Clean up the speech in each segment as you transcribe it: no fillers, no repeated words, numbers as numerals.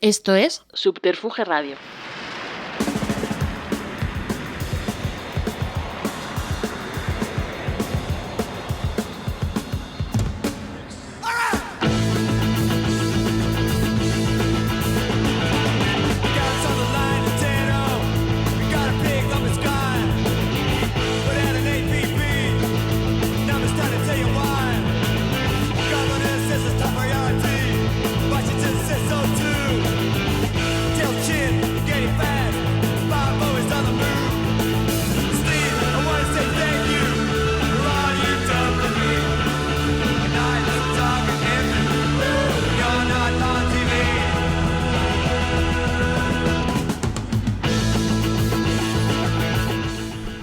Esto es Subterfuge Radio.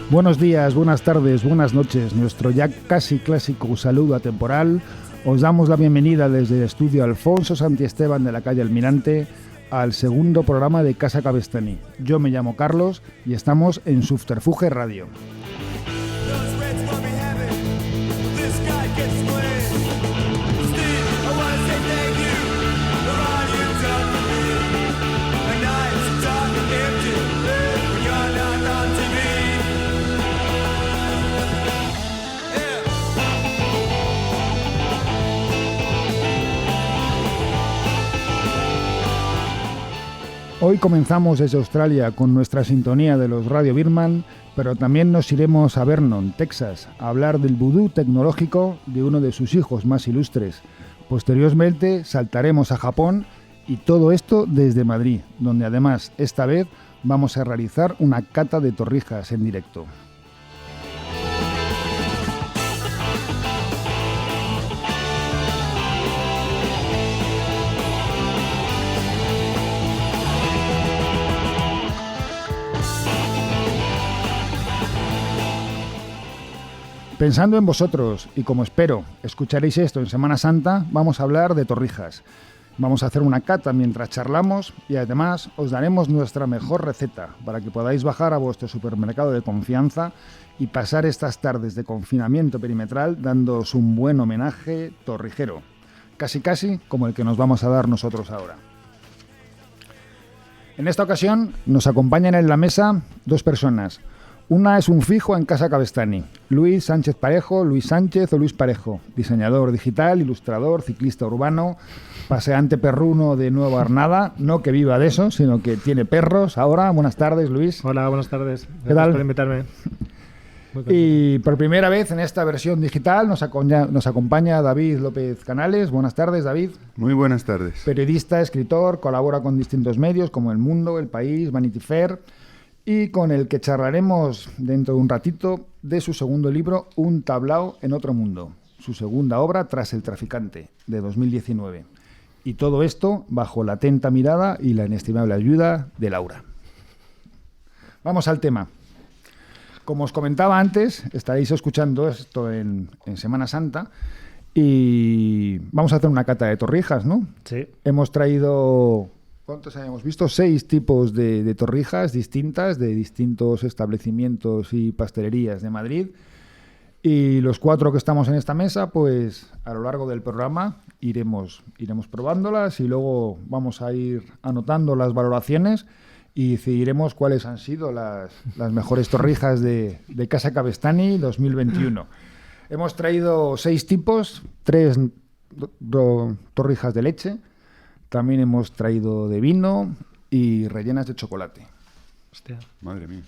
Buenos días, buenas tardes, buenas noches. Nuestro ya casi clásico saludo atemporal. Os damos la bienvenida desde el estudio Alfonso Santiesteban de la calle Almirante al segundo programa de Casa Cabestany. Yo me llamo Carlos y estamos en Subterfuge Radio. Hoy comenzamos desde Australia con nuestra sintonía de los Radio Birman, pero también nos iremos a Vernon, Texas, a hablar del vudú tecnológico de uno de sus hijos más ilustres. Posteriormente saltaremos a Japón y todo esto desde Madrid, donde además esta vez vamos a realizar una cata de torrijas en directo. Pensando en vosotros, y como espero escucharéis esto en Semana Santa, vamos a hablar de torrijas. Vamos a hacer una cata mientras charlamos y además os daremos nuestra mejor receta para que podáis bajar a vuestro supermercado de confianza y pasar estas tardes de confinamiento perimetral dándoos un buen homenaje torrijero, casi como el que nos vamos a dar nosotros ahora. En esta ocasión nos acompañan en la mesa dos personas. Una es un fijo en Casa Cabestany, Luis Sánchez Parejo, Luis Sánchez o Luis Parejo, diseñador digital, ilustrador, ciclista urbano, paseante perruno de Nueva Arnada, no que viva de eso, sino que tiene perros ahora. Buenas tardes, Luis. Hola, buenas tardes. ¿Qué tal? Por invitarme. Y por primera vez en esta versión digital nos acompaña David López Canales. Buenas tardes, David. Muy buenas tardes. Periodista, escritor, colabora con distintos medios como El Mundo, El País, Vanity Fair, y con el que charlaremos dentro de un ratito de su segundo libro, Un tablao en otro mundo, su segunda obra tras El traficante, de 2019. Y todo esto bajo la atenta mirada y la inestimable ayuda de Laura. Vamos al tema. Como os comentaba antes, estaréis escuchando esto en Semana Santa y vamos a hacer una cata de torrijas, ¿no? Sí. Hemos traído... ¿Cuántos habíamos visto? 6 tipos de torrijas distintas de distintos establecimientos y pastelerías de Madrid. Y los 4 que estamos en esta mesa, pues a lo largo del programa iremos probándolas y luego vamos a ir anotando las valoraciones y decidiremos cuáles han sido las mejores torrijas de Casa Cabestany 2021. Hemos traído 6 tipos, 3 torrijas de leche. También hemos traído de vino y rellenas de chocolate. Hostia. Madre mía.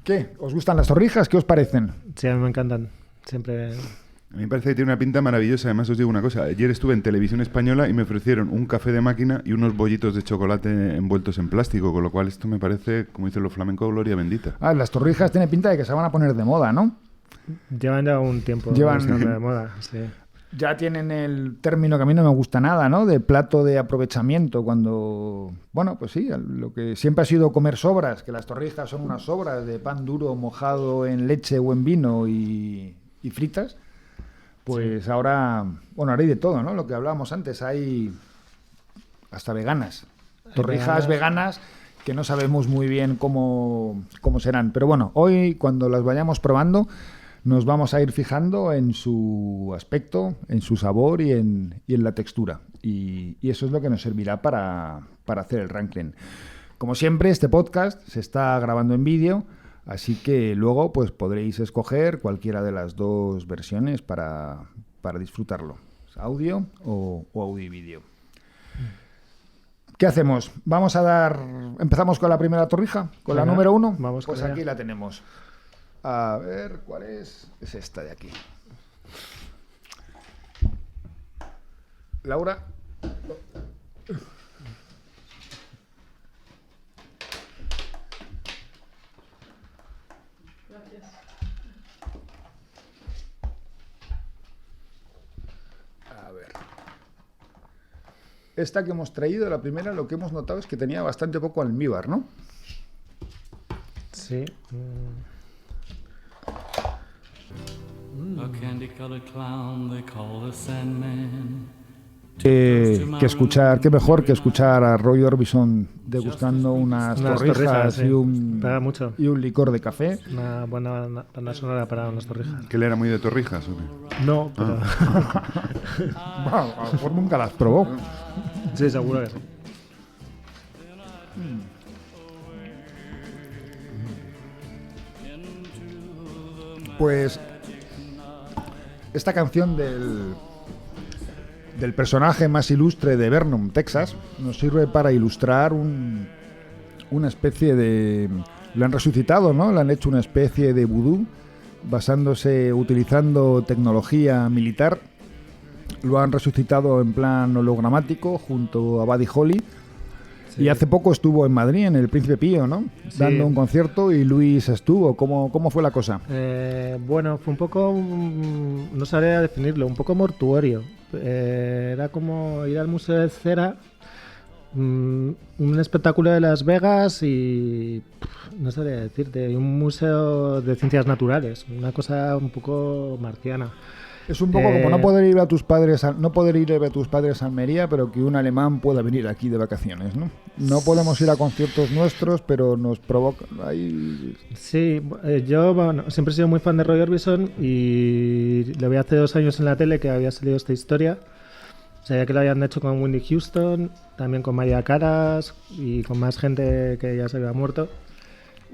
¿Qué? ¿Os gustan las torrijas? ¿Qué os parecen? Sí, a mí me encantan. Siempre... A mí me parece que tiene una pinta maravillosa. Además, os digo una cosa. Ayer estuve en Televisión Española y me ofrecieron un café de máquina y unos bollitos de chocolate envueltos en plástico, con lo cual esto me parece, como dicen los flamencos, gloria bendita. Ah, las torrijas tienen pinta de que se van a poner de moda, ¿no? Llevan ya un tiempo Llevan de moda, sí. Ya tienen el término que a mí no me gusta nada, ¿no? De plato de aprovechamiento, cuando... Bueno, pues sí, lo que siempre ha sido comer sobras, que las torrijas son unas sobras de pan duro mojado en leche o en vino y fritas, pues sí. Ahora hay de todo, ¿no? Lo que hablábamos antes, hay hasta veganas, torrijas veganas que no sabemos muy bien cómo serán. Pero bueno, hoy cuando las vayamos probando nos vamos a ir fijando en su aspecto, en su sabor y en la textura. y eso es lo que nos servirá para hacer el ranking. Como siempre, este podcast se está grabando en vídeo, así que luego pues podréis escoger cualquiera de las dos versiones para disfrutarlo, audio o audio y vídeo. ¿Qué hacemos? ¿Empezamos con la primera torrija? ¿Con la número 1? Vamos pues con aquí ella. la tenemos. A ver, ¿cuál es? Es esta de aquí. Laura. A ver. Esta que hemos traído, la primera, lo que hemos notado es que tenía bastante poco almíbar, ¿no? Sí. A candy-colored clown they call the Sandman. Que escuchar, qué mejor que escuchar a Roy Orbison degustando unas torrijas sí. Pega mucho. y un licor de café. Una buena banda sonora para unas torrijas. ¿Que él era muy de torrijas o qué? No, pero... Bueno, a lo mejor nunca las probó. sí, seguro que sí. Pues esta canción del personaje más ilustre de Vernon, Texas, nos sirve para ilustrar una especie de... Lo han resucitado, ¿no? Le han hecho una especie de vudú, utilizando tecnología militar. Lo han resucitado en plan hologramático junto a Buddy Holly. Sí. Y hace poco estuvo en Madrid, en el Príncipe Pío, ¿no? Sí. Dando un concierto y Luis estuvo. ¿Cómo fue la cosa? Bueno, fue un poco... no sabría definirlo, un poco mortuorio. Era como ir al Museo de Cera, un espectáculo de Las Vegas y... no sabría decirte, un museo de ciencias naturales. Una cosa un poco marciana. Es un poco como no poder ir a ver a tus padres a Almería, pero que un alemán pueda venir aquí de vacaciones, ¿no? No podemos ir a conciertos nuestros, pero nos provoca... Ahí... Sí, yo siempre he sido muy fan de Roy Orbison y lo vi hace 2 años en la tele que había salido esta historia. Sabía que lo habían hecho con Whitney Houston, también con María Caras y con más gente que ya se había muerto.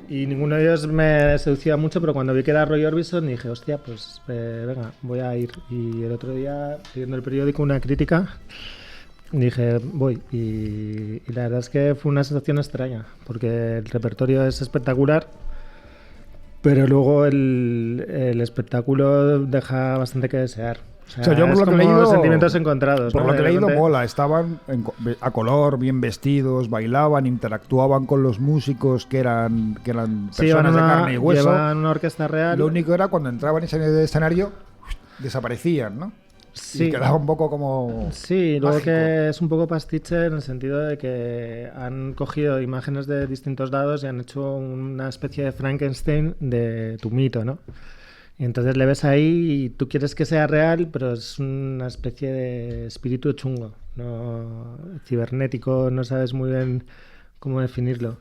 Y ninguno de ellos me seducía mucho, pero cuando vi que era Roy Orbison dije, hostia, pues venga, voy a ir. Y el otro día, leyendo el periódico, una crítica, dije, voy. Y la verdad es que fue una sensación extraña, porque el repertorio es espectacular, pero luego el espectáculo deja bastante que desear. O sea, yo por lo que he leído, sentimientos encontrados. Por ¿no? lo que he leído, mola. Estaban a color, bien vestidos, bailaban, interactuaban con los músicos que eran personas de carne y hueso. Llevaban una orquesta real. Lo único era cuando entraban en ese escenario, desaparecían, ¿no? Sí. Y quedaba un poco como... Sí, luego mágico. que es un poco pastiche en el sentido de que han cogido imágenes de distintos lados y han hecho una especie de Frankenstein de tu mito, ¿no? Y entonces le ves ahí y tú quieres que sea real, pero es una especie de espíritu chungo, no cibernético, no sabes muy bien cómo definirlo.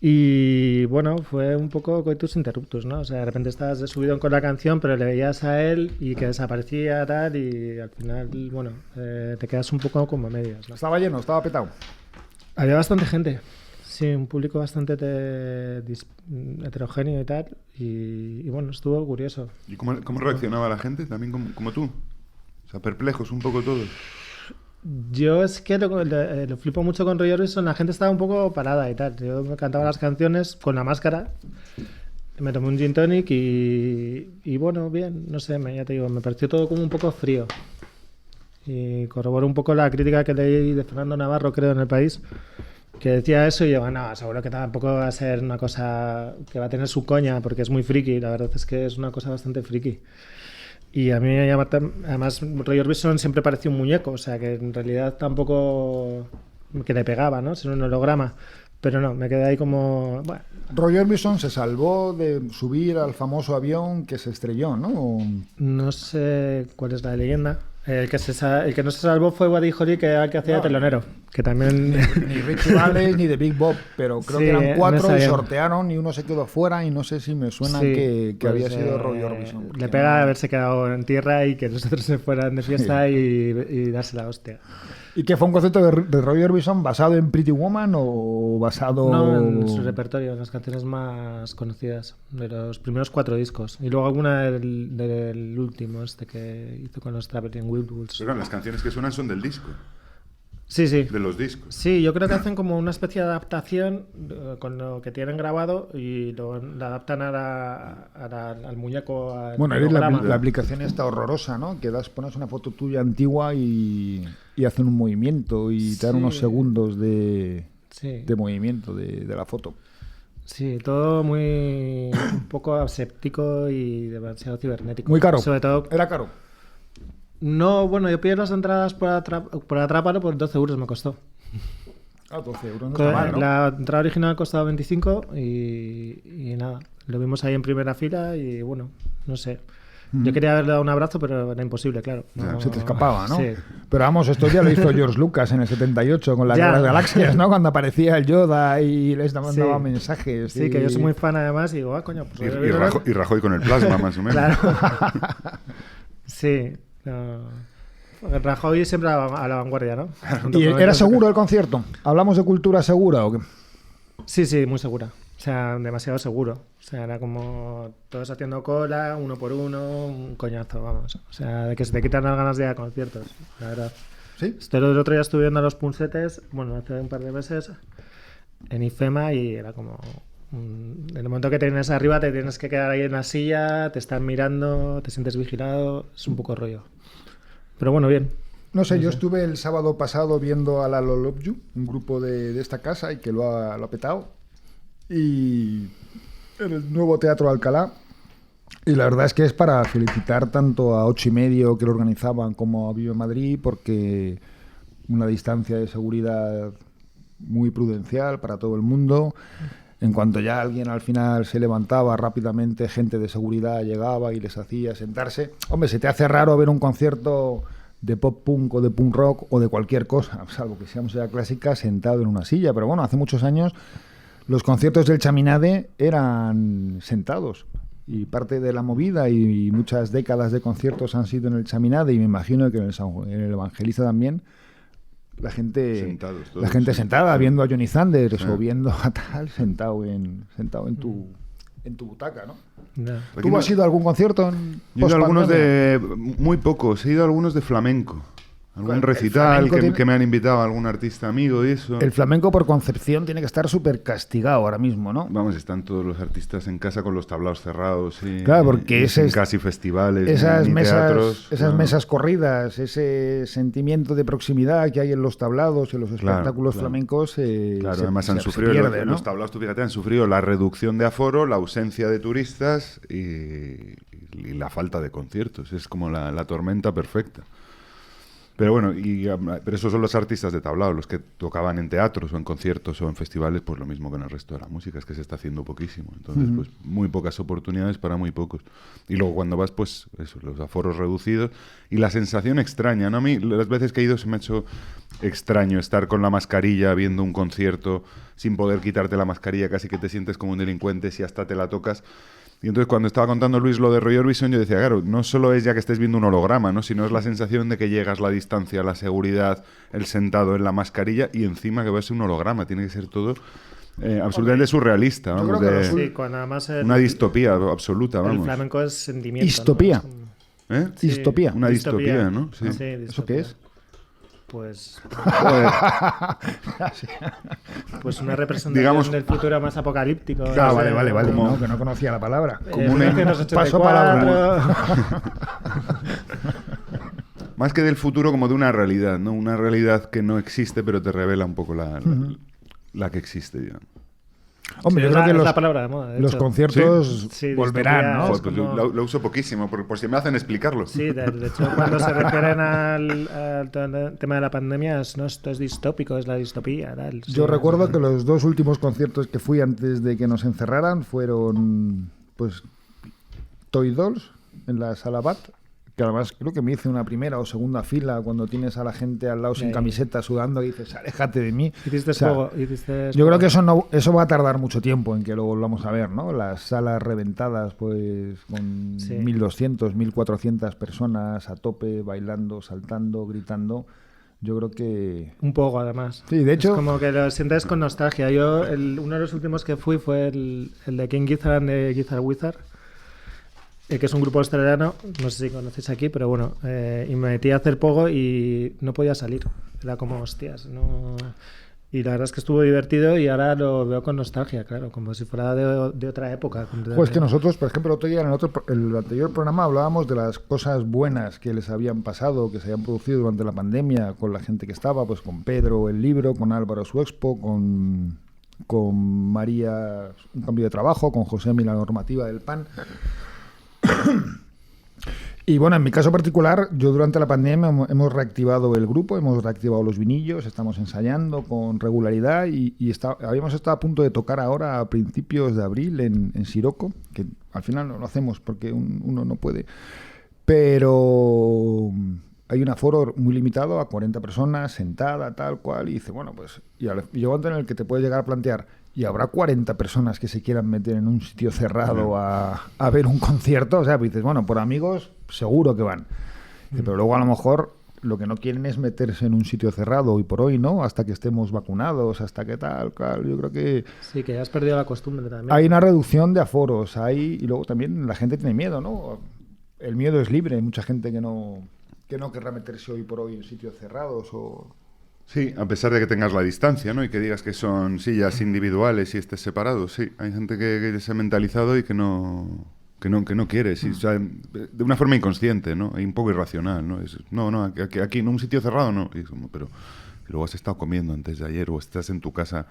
Y bueno, fue un poco coitus interruptus, ¿no? O sea, de repente estabas de subidón con la canción, pero le veías a él y que desaparecía tal y al final, bueno, te quedas un poco como a medias, ¿no? Estaba lleno, estaba petado. Había bastante gente. Sí, un público bastante heterogéneo y tal, y bueno, estuvo curioso. ¿Y cómo reaccionaba la gente? También como tú. O sea, perplejos un poco todos. Yo es que lo flipo mucho con Roy Orbison, la gente estaba un poco parada y tal. Yo me cantaba las canciones con la máscara, me tomé un gin tonic y bueno, bien, no sé, ya te digo, me pareció todo como un poco frío. Y corroboró un poco la crítica que leí de Fernando Navarro, creo, en El País, que decía eso y yo, no, seguro que tampoco va a ser una cosa que va a tener su coña porque es muy friki, la verdad es que es una cosa bastante friki. Y a mí, además, Roy Orbison siempre parecía un muñeco, o sea que en realidad tampoco que le pegaba, ¿no? Ser un holograma. Pero no, me quedé ahí como... Bueno. Roy Orbison se salvó de subir al famoso avión que se estrelló, ¿no? No sé cuál es la leyenda. El que no se salvó fue Buddy Holly, que era el que hacía de telonero. que también... Ni Richie Valens ni de Big Bob, pero creo Sí, que eran 4 no y sabía. sortearon y uno se quedó fuera y no sé si me suena Sí, que pues, había sido Roy Orbison. Le pega haberse quedado en tierra y que nosotros se fueran de fiesta y darse la hostia. ¿Y qué fue un concepto de Roy Orbison basado en Pretty Woman o basado...? No, en su repertorio, en las canciones más conocidas, de los primeros 4 discos. Y luego alguna del último, que hizo con los Traveling Wilburys. Pero claro, las canciones que suenan son del disco, Sí, sí. de los discos. Sí, yo creo que hacen como una especie de adaptación con lo que tienen grabado y lo adaptan al muñeco, al Bueno, holograma. la aplicación está horrorosa, ¿no? Que pones una foto tuya antigua y hacen un movimiento y te dan Sí. unos segundos de Sí. movimiento de la foto. Sí, todo muy un poco aséptico y demasiado cibernético. Muy caro. Sobre todo, Era caro. no, bueno, yo pillé las entradas por Atrápalo por 12 euros me costó. 12 euros, no está mal, ¿no? La entrada original costaba 25 y nada, lo vimos ahí en primera fila y bueno, no sé. Yo quería haberle dado un abrazo, pero era imposible, claro. No, Se te escapaba, ¿no? Sí. Pero vamos, esto ya lo hizo George Lucas en el 78 con las Ya. galaxias, ¿no? Cuando aparecía el Yoda y les mandaba Sí. mensajes. Sí, que yo soy muy fan además y digo, coño, pues Y Rajoy con el plasma, más o menos. Claro. Sí. No. Rajoy siempre a la vanguardia, ¿no? Junto ¿Y con era otros- seguro el concierto? ¿Hablamos de cultura segura o qué? Sí, sí, muy segura. O sea, demasiado seguro. O sea, era como todos haciendo cola, uno por uno, un coñazo, vamos. O sea, de que se te quitan las ganas de ir a conciertos, la verdad. ¿Sí? El otro día estuve viendo a los Punsetes, bueno, hace un par de meses, en IFEMA y era como... en el momento que te vienes arriba te tienes que quedar ahí en la silla, te están mirando, te sientes vigilado, es un poco rollo. Pero bueno, bien. No sé, yo estuve el sábado pasado viendo a la Love You, un grupo de esta casa y que lo ha petado. Y en el nuevo Teatro Alcalá. Y la verdad es que es para felicitar tanto a 8:30 que lo organizaban como a Vive Madrid, porque una distancia de seguridad muy prudencial para todo el mundo. En cuanto ya alguien al final se levantaba rápidamente, gente de seguridad llegaba y les hacía sentarse. Hombre, se te hace raro ver un concierto de pop punk o de punk rock o de cualquier cosa, salvo que sea música clásica, sentado en una silla. Pero bueno, hace muchos años los conciertos del Chaminade eran sentados. Y parte de la movida y muchas décadas de conciertos han sido en el Chaminade y me imagino que en el Evangelista también. La gente, Sentados todos, la gente sí. sentada viendo a Johnny Thunders Sí. o viendo a tal sentado en tu butaca, ¿no? Ya. Aquí ¿Tú no- has ido a algún concierto en Yo he ido a algunos pospandemia? muy pocos, he ido a algunos de flamenco. Algún El recital flamenco que tiene- me han invitado a algún artista amigo y eso. El flamenco por concepción tiene que estar súper castigado ahora mismo, ¿no? Vamos, están todos los artistas en casa con los tablaos cerrados. Y, Claro, porque y ese sin es- casi festivales, Esas ni mesas, teatros. esas no. mesas corridas, ese sentimiento de proximidad que hay en los tablados y en los Claro, espectáculos claro. flamencos. Claro, además han se sufrido pierde, ¿no? los tablaos, tú fíjate, han sufrido la reducción de aforo, la ausencia de turistas y la falta de conciertos. Es como la tormenta perfecta. Pero bueno, pero esos son los artistas de tablao, los que tocaban en teatros o en conciertos o en festivales, pues lo mismo que en el resto de la música, es que se está haciendo poquísimo. Entonces, pues muy pocas oportunidades para muy pocos. Y luego cuando vas, pues eso, los aforos reducidos y la sensación extraña, ¿no? A mí las veces que he ido se me ha hecho extraño estar con la mascarilla viendo un concierto sin poder quitarte la mascarilla, casi que te sientes como un delincuente si hasta te la tocas. Y entonces cuando estaba contando Luis lo de Roy Orbison, yo decía, claro, no solo es ya que estés viendo un holograma, ¿no? Sino es la sensación de que llegas, la distancia, la seguridad, el sentado en la mascarilla y encima que va a ser un holograma. Tiene que ser todo absolutamente surrealista, yo vamos, creo que de Sí, cuando además una distopía absoluta, el vamos. flamenco es sentimiento. Distopía. ¿no? ¿Eh? Sí, Distopía. Una distopía, ¿no? Sí. Sí, ¿Eso distopía. qué es? Pues, Joder. pues una representación Digamos- del futuro más apocalíptico. Ah, no vale, sé, vale, vale. como- No, que no conocía la palabra. Como una- 1984. Paso palabra. Más que del futuro, como de una realidad, ¿no? Una realidad que no existe, pero te revela un poco la que existe, digamos. Hombre, Sí, yo creo que es los, la palabra de moda, de los hecho. conciertos Sí, volverán, distopía ¿no? es Joder, pues como- lo uso poquísimo, por si me hacen explicarlo. Sí, de hecho, cuando se refieren al tema de la pandemia, no, esto es distópico, es la distopía. Tal. Sí. Yo recuerdo que los dos últimos conciertos que fui antes de que nos encerraran fueron, pues, Toy Dolls en la Sala Bat, que además creo que me hice una primera o segunda fila cuando tienes a la gente al lado sin camiseta sudando y dices, aléjate de mí. Hiciste O sea, fuego. yo creo que eso va a tardar mucho tiempo en que lo volvamos a ver, ¿no? Las salas reventadas, pues con 1.200, 1.400 personas a tope, bailando, saltando, gritando. Yo creo que... Un poco, además. Sí, de hecho... Es como que lo sientes con nostalgia. Yo, uno de los últimos que fui fue el de King Gizzard and the Gizzard Wizard, que es un grupo australiano, no sé si conocéis aquí, pero bueno, y me metí a hacer pogo y no podía salir. Era como, hostias, no... Y la verdad es que estuvo divertido y ahora lo veo con nostalgia, claro, como si fuera de otra época. Pues que nosotros, por ejemplo, el otro día en el anterior programa hablábamos de las cosas buenas que les habían pasado, que se habían producido durante la pandemia con la gente que estaba, pues con Pedro el libro, con Álvaro su expo, con María un cambio de trabajo, con Josemi la normativa del pan. Y bueno, en mi caso particular, yo durante la pandemia hemos reactivado el grupo, hemos reactivado los vinillos, estamos ensayando con regularidad y habíamos estado a punto de tocar ahora a principios de abril en Siroco, que al final no lo hacemos porque uno no puede, pero hay un aforo muy limitado a 40 personas, sentada, tal cual, y dice, bueno, pues llega un momento en el que te puedes llegar a plantear, y habrá 40 personas que se quieran meter en un sitio cerrado a ver un concierto, o sea, pues dices, bueno, por amigos seguro que van. Pero luego a lo mejor lo que no quieren es meterse en un sitio cerrado hoy por hoy, ¿no? Hasta que estemos vacunados, hasta que tal. Yo creo que... Sí, que ya has perdido la costumbre también. Hay una reducción de aforos, y luego también la gente tiene miedo, ¿no? El miedo es libre, hay mucha gente que no querrá meterse hoy por hoy en sitios cerrados o... Sí, a pesar de que tengas la distancia, ¿no? Y que digas que son sillas individuales y estés separado, sí. Hay gente que se ha mentalizado y que no quiere, sí, o sea, de una forma inconsciente, ¿no? Y un poco irracional, ¿no? Aquí en un sitio cerrado no. Y es como, pero luego has estado comiendo antes de ayer o estás en tu casa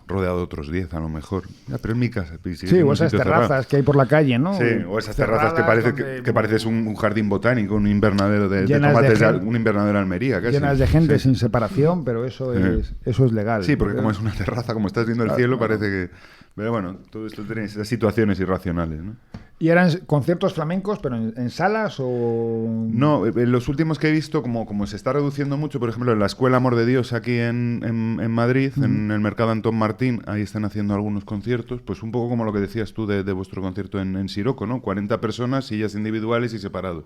rodeado de otros 10 a lo mejor. Ya, pero en mi casa. Sí, o esas terrazas cerrado que hay por la calle, ¿no? Sí, o esas terrazas que pareces un jardín botánico, un invernadero de tomates, un invernadero de Almería, casi. Llenas de gente sin separación, pero eso es legal. Sí, porque como es una terraza, como estás viendo el cielo, parece que... Pero bueno, todo esto tiene esas situaciones irracionales, ¿no? ¿Y eran conciertos flamencos, pero en salas o...? No, los últimos que he visto, como se está reduciendo mucho, por ejemplo, en la Escuela Amor de Dios aquí en Madrid, en el Mercado Antón Martín, ahí están haciendo algunos conciertos, pues un poco como lo que decías tú de vuestro concierto en Siroco, ¿no? 40 personas, sillas individuales y separados.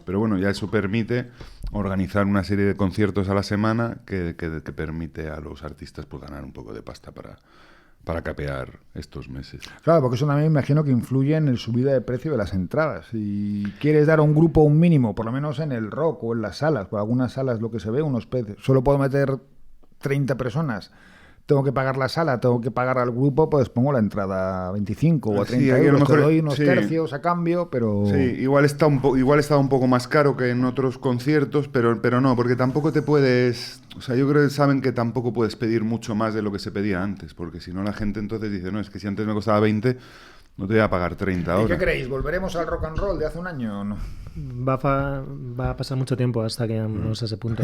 Pero bueno, ya eso permite organizar una serie de conciertos a la semana que permite a los artistas pues ganar un poco de pasta para capear estos meses. Claro, porque eso también me imagino que influye en el subida de precio de las entradas. Si quieres dar a un grupo un mínimo, por lo menos en el rock o en las salas, por algunas salas lo que se ve, unos precios, solo puedo meter 30 personas, tengo que pagar la sala, tengo que pagar al grupo, pues pongo la entrada a 25 o a 30 euros, mejor, te doy unos tercios a cambio, pero... Sí, igual está un poco más caro que en otros conciertos, pero no, porque tampoco te puedes... O sea, yo creo que saben que tampoco puedes pedir mucho más de lo que se pedía antes, porque si no la gente entonces dice, no, es que si antes me costaba 20, no te voy a pagar 30 ahora. ¿Y qué creéis? ¿Volveremos al rock and roll de hace un año o no? Va a pasar mucho tiempo hasta que lleguemos a ese punto.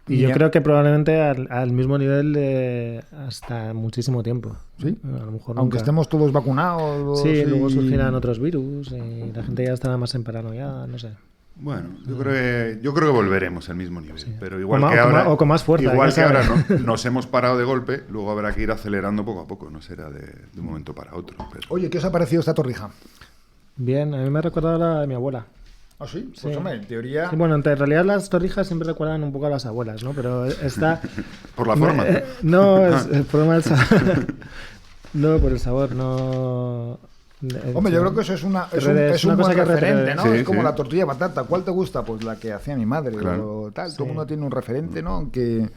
Y yo creo que probablemente al mismo nivel de hasta muchísimo tiempo. Sí, a lo mejor aunque estemos todos vacunados. Sí, luego surgirán otros virus y la gente ya estará más en paranoia, no sé. Bueno, yo creo que volveremos al mismo nivel, sí. Pero igual o con más fuerza. Igual que ahora nos hemos parado de golpe, luego habrá que ir acelerando poco a poco, no será de un momento para otro. Pero... Oye, ¿qué os ha parecido esta torrija? Bien, a mí me ha recordado la de mi abuela. ¿Ah, sí? Pues hombre, en teoría... Sí, bueno, en realidad las torrijas siempre recuerdan un poco a las abuelas, ¿no? Pero esta... ¿Por la forma? No, es el problema del sabor. No, por el sabor, no... Hombre, yo creo que eso es un buen referente, ¿no? Sí, es como la tortilla de patata. ¿Cuál te gusta? Pues la que hacía mi madre. Claro. O tal. Todo el mundo tiene un referente, ¿no? Aunque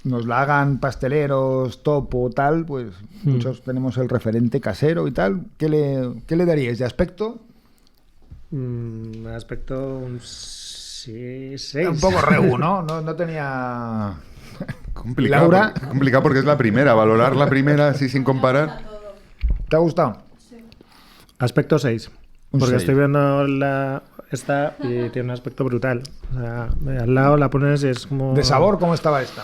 nos la hagan pasteleros, topo, tal, pues muchos tenemos el referente casero y tal. ¿Qué le daríais de aspecto? Aspecto un 6. Un poco regu, ¿no? No tenía... Complicado porque es la primera. Valorar la primera así sin comparar. ¿Te ha gustado? Aspecto 6. Porque 6. estoy viendo esta y tiene un aspecto brutal. O sea, al lado la pones y es como... ¿De sabor cómo estaba esta?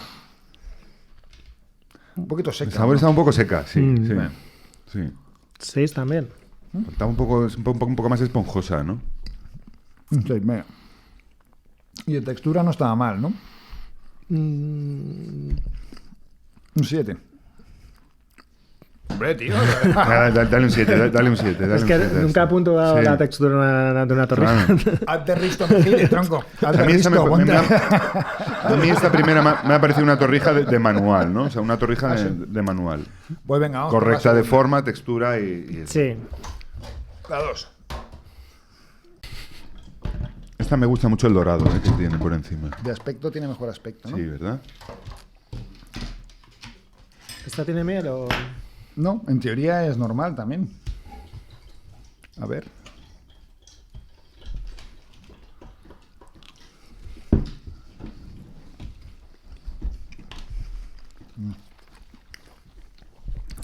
Un poquito seca. De sabor estaba un poco seca, sí. Sí. 6 también. Estaba un poco más esponjosa, ¿no? Sí, venga. Y de textura no estaba mal, ¿no? Un 7. Hombre, tío. Dale un 7, dale un 7. Es que nunca he puntuado la textura de una torrija. Claro. Hazte risto, Mejide, tronco. A mí, a mí esta primera me ha parecido una torrija de manual, ¿no? O sea, una torrija de manual. Pues venga, vamos. Correcta de forma, textura y Sí. La 2. Esta me gusta mucho el dorado que tiene por encima. De aspecto tiene mejor aspecto, ¿no? Sí, ¿verdad? ¿Esta tiene miel o...? No, en teoría es normal también. A ver.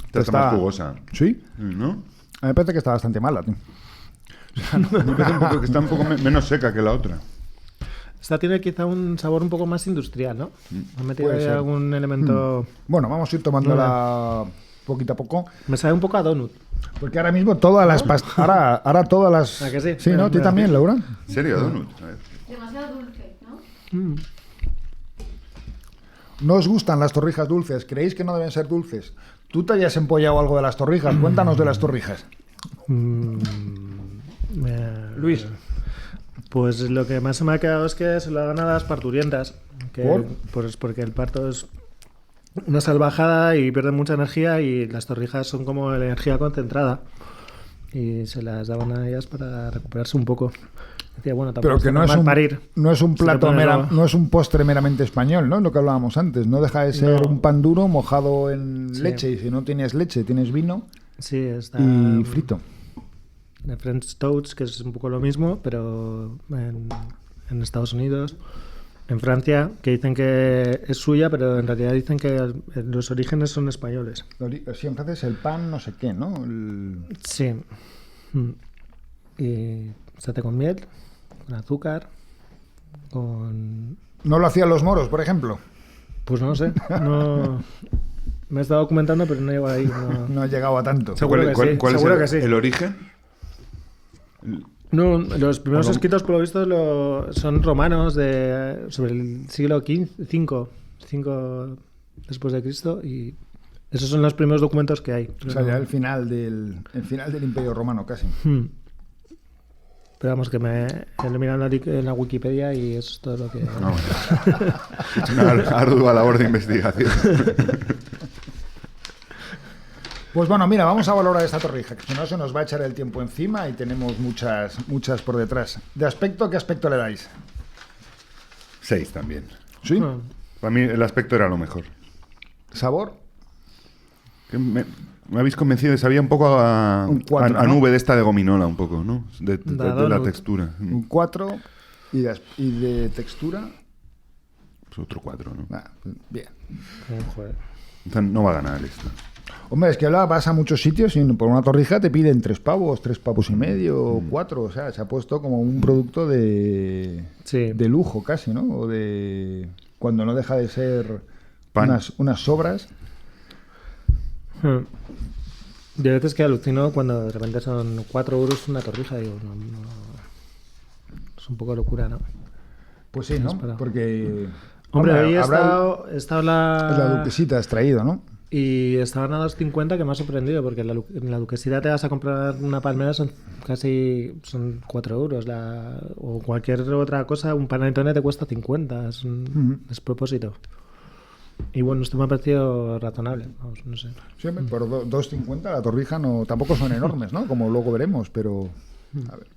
Esta está más jugosa. ¿Sí? ¿No? A mí me parece que está bastante mala, tío. Me parece un poco que está un poco menos seca que la otra. Esta tiene quizá un sabor un poco más industrial, ¿no? ¿Ha metido Puede ahí ser. algún elemento...? Bueno, vamos a ir tomándola poquito a poco. Me sabe un poco a donut. Porque ahora mismo todas las pastas... Ahora todas las... ¿A que sí? Sí, ¿no? ¿Tú Mira, también, Laura? ¿En serio, Donut? A ver. Demasiado dulce, ¿no? ¿No os gustan las torrijas dulces? ¿Creéis que no deben ser dulces? ¿Tú te hayas empollado algo de las torrijas? Cuéntanos de las torrijas. Luis. Pues lo que más se me ha quedado es que se lo hagan a las parturientas. ¿Por? Pues porque el parto es una salvajada y pierden mucha energía y las torrijas son como energía concentrada. Y se las daban a ellas para recuperarse un poco. Decía, bueno, tampoco Pero que está no es, mal un, parir. no es un Se le plato, pone luego- no es un postre meramente español, ¿no? Lo que hablábamos antes. No deja de ser No. un pan duro mojado en Sí. leche. Y si no tienes leche, tienes vino Sí, está... y frito. De French Toast, que es un poco lo mismo, pero en Estados Unidos, en Francia, que dicen que es suya, pero en realidad dicen que los orígenes son españoles. Sí, en francés el pan no sé qué, ¿no? Sí. Y se hace con miel, con azúcar, con... ¿No lo hacían los moros, por ejemplo? Pues no sé, no... Me he estado documentando, pero no llego ahí. No, No ha llegado a tanto. Seguro que sí, ¿Cuál seguro es que sí. el origen? No, los primeros escritos, por lo visto, son romanos sobre el siglo V después de Cristo, y esos son los primeros documentos que hay. O sea, ya el final del Imperio Romano, casi. Pero vamos, que me he mirado en la Wikipedia y eso es todo lo que... No, es una ardua labor de investigación. Pues bueno, mira, vamos a valorar esta torrija, que si no se nos va a echar el tiempo encima y tenemos muchas por detrás. ¿De aspecto, qué aspecto le dais? 6 también. ¿Sí? Ah, Para mí el aspecto era lo mejor. ¿Sabor? Que me habéis convencido, sabía un poco a Un 4, a ¿no? nube de esta de gominola, un poco, ¿no? De la donut. textura. Un 4 y de textura... Pues otro 4, ¿no? Bien. joder. Entonces, no va a ganar esto. Hombre, es que ahora vas a muchos sitios y por una torrija te piden 3 pavos y medio, 4. O sea, se ha puesto como un producto de lujo casi, ¿no? O de... Cuando no deja de ser Pan. unas sobras. Yo a veces que alucino cuando de repente son 4 euros una torrija, digo, no, es un poco locura, ¿no? Pues sí, ¿no? Esperado. Porque... Hombre, hoy he habrá- estado La duquesita has traído, ¿no? y estaban a 2,50 que me ha sorprendido, porque en la duquesita te vas a comprar una palmera, son 4 euros. O cualquier otra cosa, un panettone te cuesta 50, es un despropósito. Y bueno, esto me ha parecido razonable, vamos, no sé. Sí, hombre, por 2,50 la torrija no, tampoco son enormes, ¿no? Como luego veremos, pero... A ver.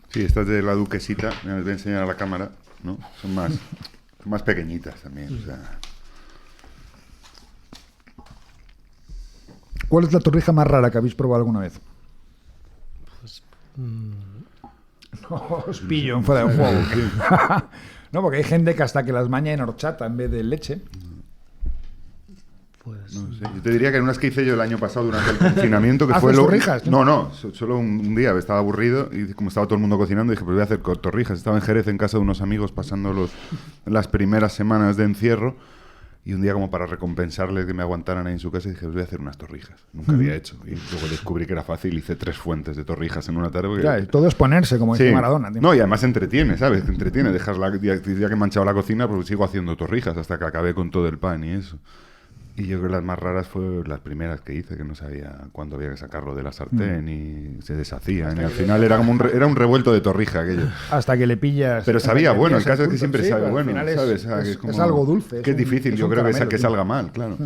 Sí, estas de la duquesita, me las voy a enseñar a la cámara, ¿no? Son más pequeñitas también, o sea... ¿Cuál es la torrija más rara que habéis probado alguna vez? No os pillo en fuera de juego. No, porque hay gente que hasta que las baña en horchata en vez de leche. Pues No sé. Yo te diría que en unas que hice yo el año pasado durante el confinamiento, que fue ¿Haces lo... torrijas? No, solo un día estaba aburrido y como estaba todo el mundo cocinando dije, pues voy a hacer torrijas. Estaba en Jerez en casa de unos amigos pasando las primeras semanas de encierro Y un día, como para recompensarles que me aguantaran ahí en su casa, dije, voy a hacer unas torrijas. Nunca había hecho. Y luego descubrí que era fácil, hice 3 fuentes de torrijas en una tarde. Porque... Ya, todo es ponerse, como dice Maradona. Tío. No, y además entretiene, ¿sabes? Te entretiene. Dejas ya que he manchado la cocina, pues sigo haciendo torrijas hasta que acabé con todo el pan y eso. Y yo creo que las más raras fueron las primeras que hice, que no sabía cuándo había que sacarlo de la sartén y se deshacían. Y al final era como un revuelto de torrija aquello. Hasta que le pillas... Pero sabía bueno, el caso es que siempre sabe bueno, ¿sabes? Es algo dulce. Que es difícil, yo creo que salga mal, claro.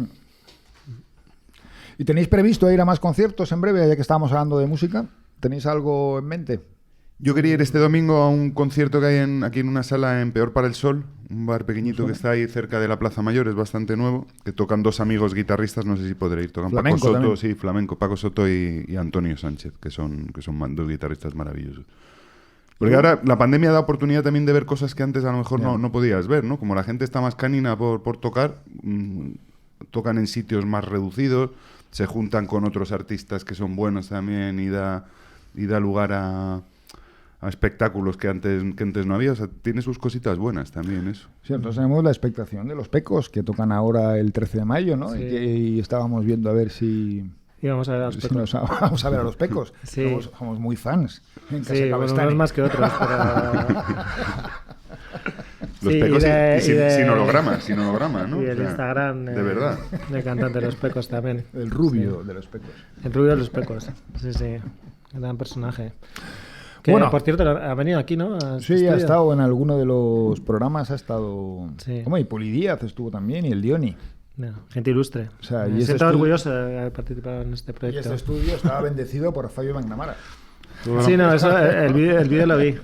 ¿Y tenéis previsto ir a más conciertos en breve, ya que estábamos hablando de música? ¿Tenéis algo en mente? Yo quería ir este domingo a un concierto que hay aquí en una sala en Peor para el Sol, un bar pequeñito que está ahí cerca de la Plaza Mayor, es bastante nuevo, que tocan 2 amigos guitarristas, no sé si podré ir, tocan flamenco Paco Soto, también. sí, flamenco, Paco Soto y Antonio Sánchez, que son 2 guitarristas maravillosos. Porque ahora la pandemia da oportunidad también de ver cosas que antes a lo mejor no podías ver, ¿no? Como la gente está más canina por tocar, tocan en sitios más reducidos, se juntan con otros artistas que son buenos también y da lugar a espectáculos que antes no había. O sea, tiene sus cositas buenas también eso. Sí, entonces tenemos la expectación de los Pecos, que tocan ahora el 13 de mayo, ¿no? Sí. Y estábamos viendo a ver si... Y vamos a ver a los Pecos. Vamos a ver a los Pecos. Sí. Somos muy fans. En Casa Sí, Cabestany. unos más que otros, pero... Los Sí, Pecos sin holograma, sin holograma, ¿no? Y el O sea, Instagram de verdad. del cantante de los Pecos también. El rubio de los Pecos. El rubio de los Pecos. Sí, sí. Gran personaje. Que, Bueno. por cierto, ha venido aquí, ¿no? A Sí, este ha estudio. estado en alguno de los programas, ha estado... Sí. ¿Cómo? Y Poli Díaz estuvo también, y el Dioni. No, gente ilustre. O sea, y Me este siento estudio- orgulloso de haber participado en este Y proyecto. este estudio estaba bendecido por Fabio McNamara. Sí, no, eso, el vídeo lo vi.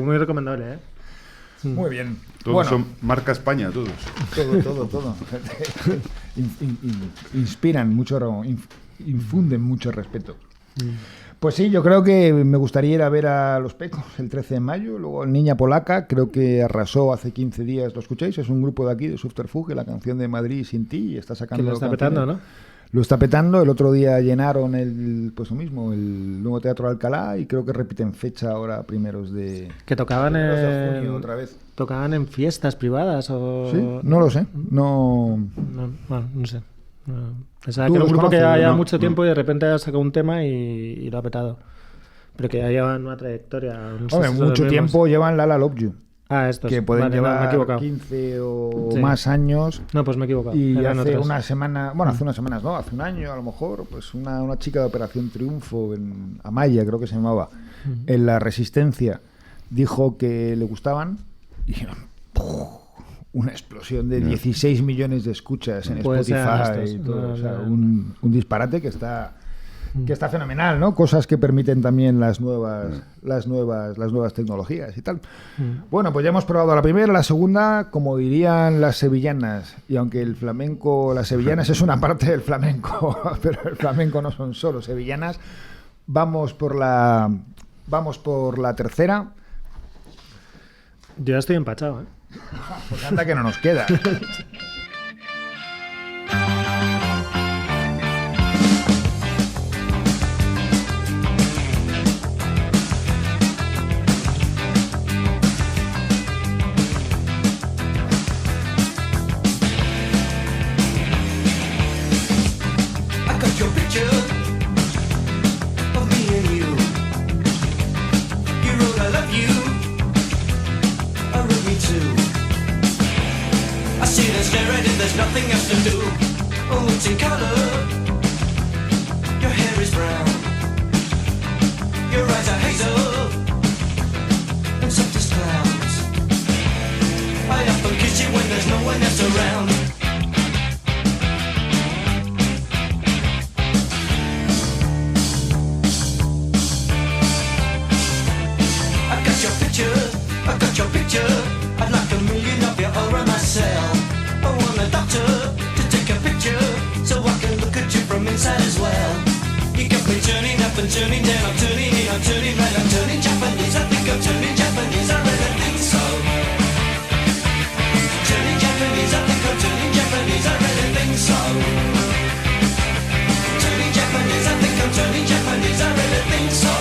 Muy recomendable, ¿eh? Muy bien. Todos Bueno, son marca España, todos. todo. Inspiran mucho, infunden mucho respeto. Pues sí, yo creo que me gustaría ir a ver a Los Pecos el 13 de mayo. Luego Niña Polaca, creo que arrasó hace 15 días. ¿Lo escucháis? Es un grupo de aquí, de Subterfuge, la canción de Madrid sin ti. Y está sacando Que lo está canciones. petando, ¿no? Lo está petando. El otro día llenaron el nuevo Teatro de Alcalá y creo que repiten fecha ahora primeros de Que tocaban primeros de junio en... otra vez. ¿Tocaban en fiestas privadas o...? ¿Sí? No lo sé. No... No, bueno, no sé. No. Pensaba ¿Tú que era los un grupo que conoces? lleva No. mucho tiempo y de repente ha sacado un tema y lo ha petado. Pero que ya llevan una trayectoria. No sé Hombre, si son los mucho mismos. tiempo llevan La La Love You. Ah, estos. Que pueden Vale, no, me he llevar equivocado. 15 o Sí. más años. No, pues me he equivocado. Y Eran hace otros. una semana, bueno, hace unas semanas, no, hace un año a lo mejor, pues una chica de Operación Triunfo, en Amaya creo que se llamaba, en La Resistencia, dijo que le gustaban y ¡puf! Una explosión de 16 millones de escuchas en Pues Spotify sean y estos. todo. No, O sea, no. un disparate que está fenomenal, ¿no? Cosas que permiten también las nuevas tecnologías y tal. Bueno, pues ya hemos probado la primera, la segunda, como dirían las sevillanas, y aunque el flamenco, las sevillanas es una parte del flamenco, pero el flamenco no son solo sevillanas, vamos por la tercera. Yo ya estoy empachado, ¿eh? Pues anda que no nos queda. I got your picture of me and you. You wrote I love you. I wrote me too. I sit and stare at it, there's nothing else to do. Oh, it's in color. Your hair is brown. Your eyes are hazel. And soft as clouds. I often kiss you when there's no one else around. I got your picture. I'd like a million of you all around my cell. I want a doctor to take a picture so I can look at you from inside as well. You got me turning up and turning down, I'm turning in, I'm turning right, I'm turning Japanese. I think I'm turning Japanese, I really think so. Turning Japanese, I think I'm turning Japanese, I really think so. Turning Japanese, I think I'm turning Japanese, I really think so.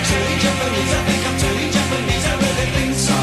Turning Japanese, I think I'm turning Japanese, I really think so.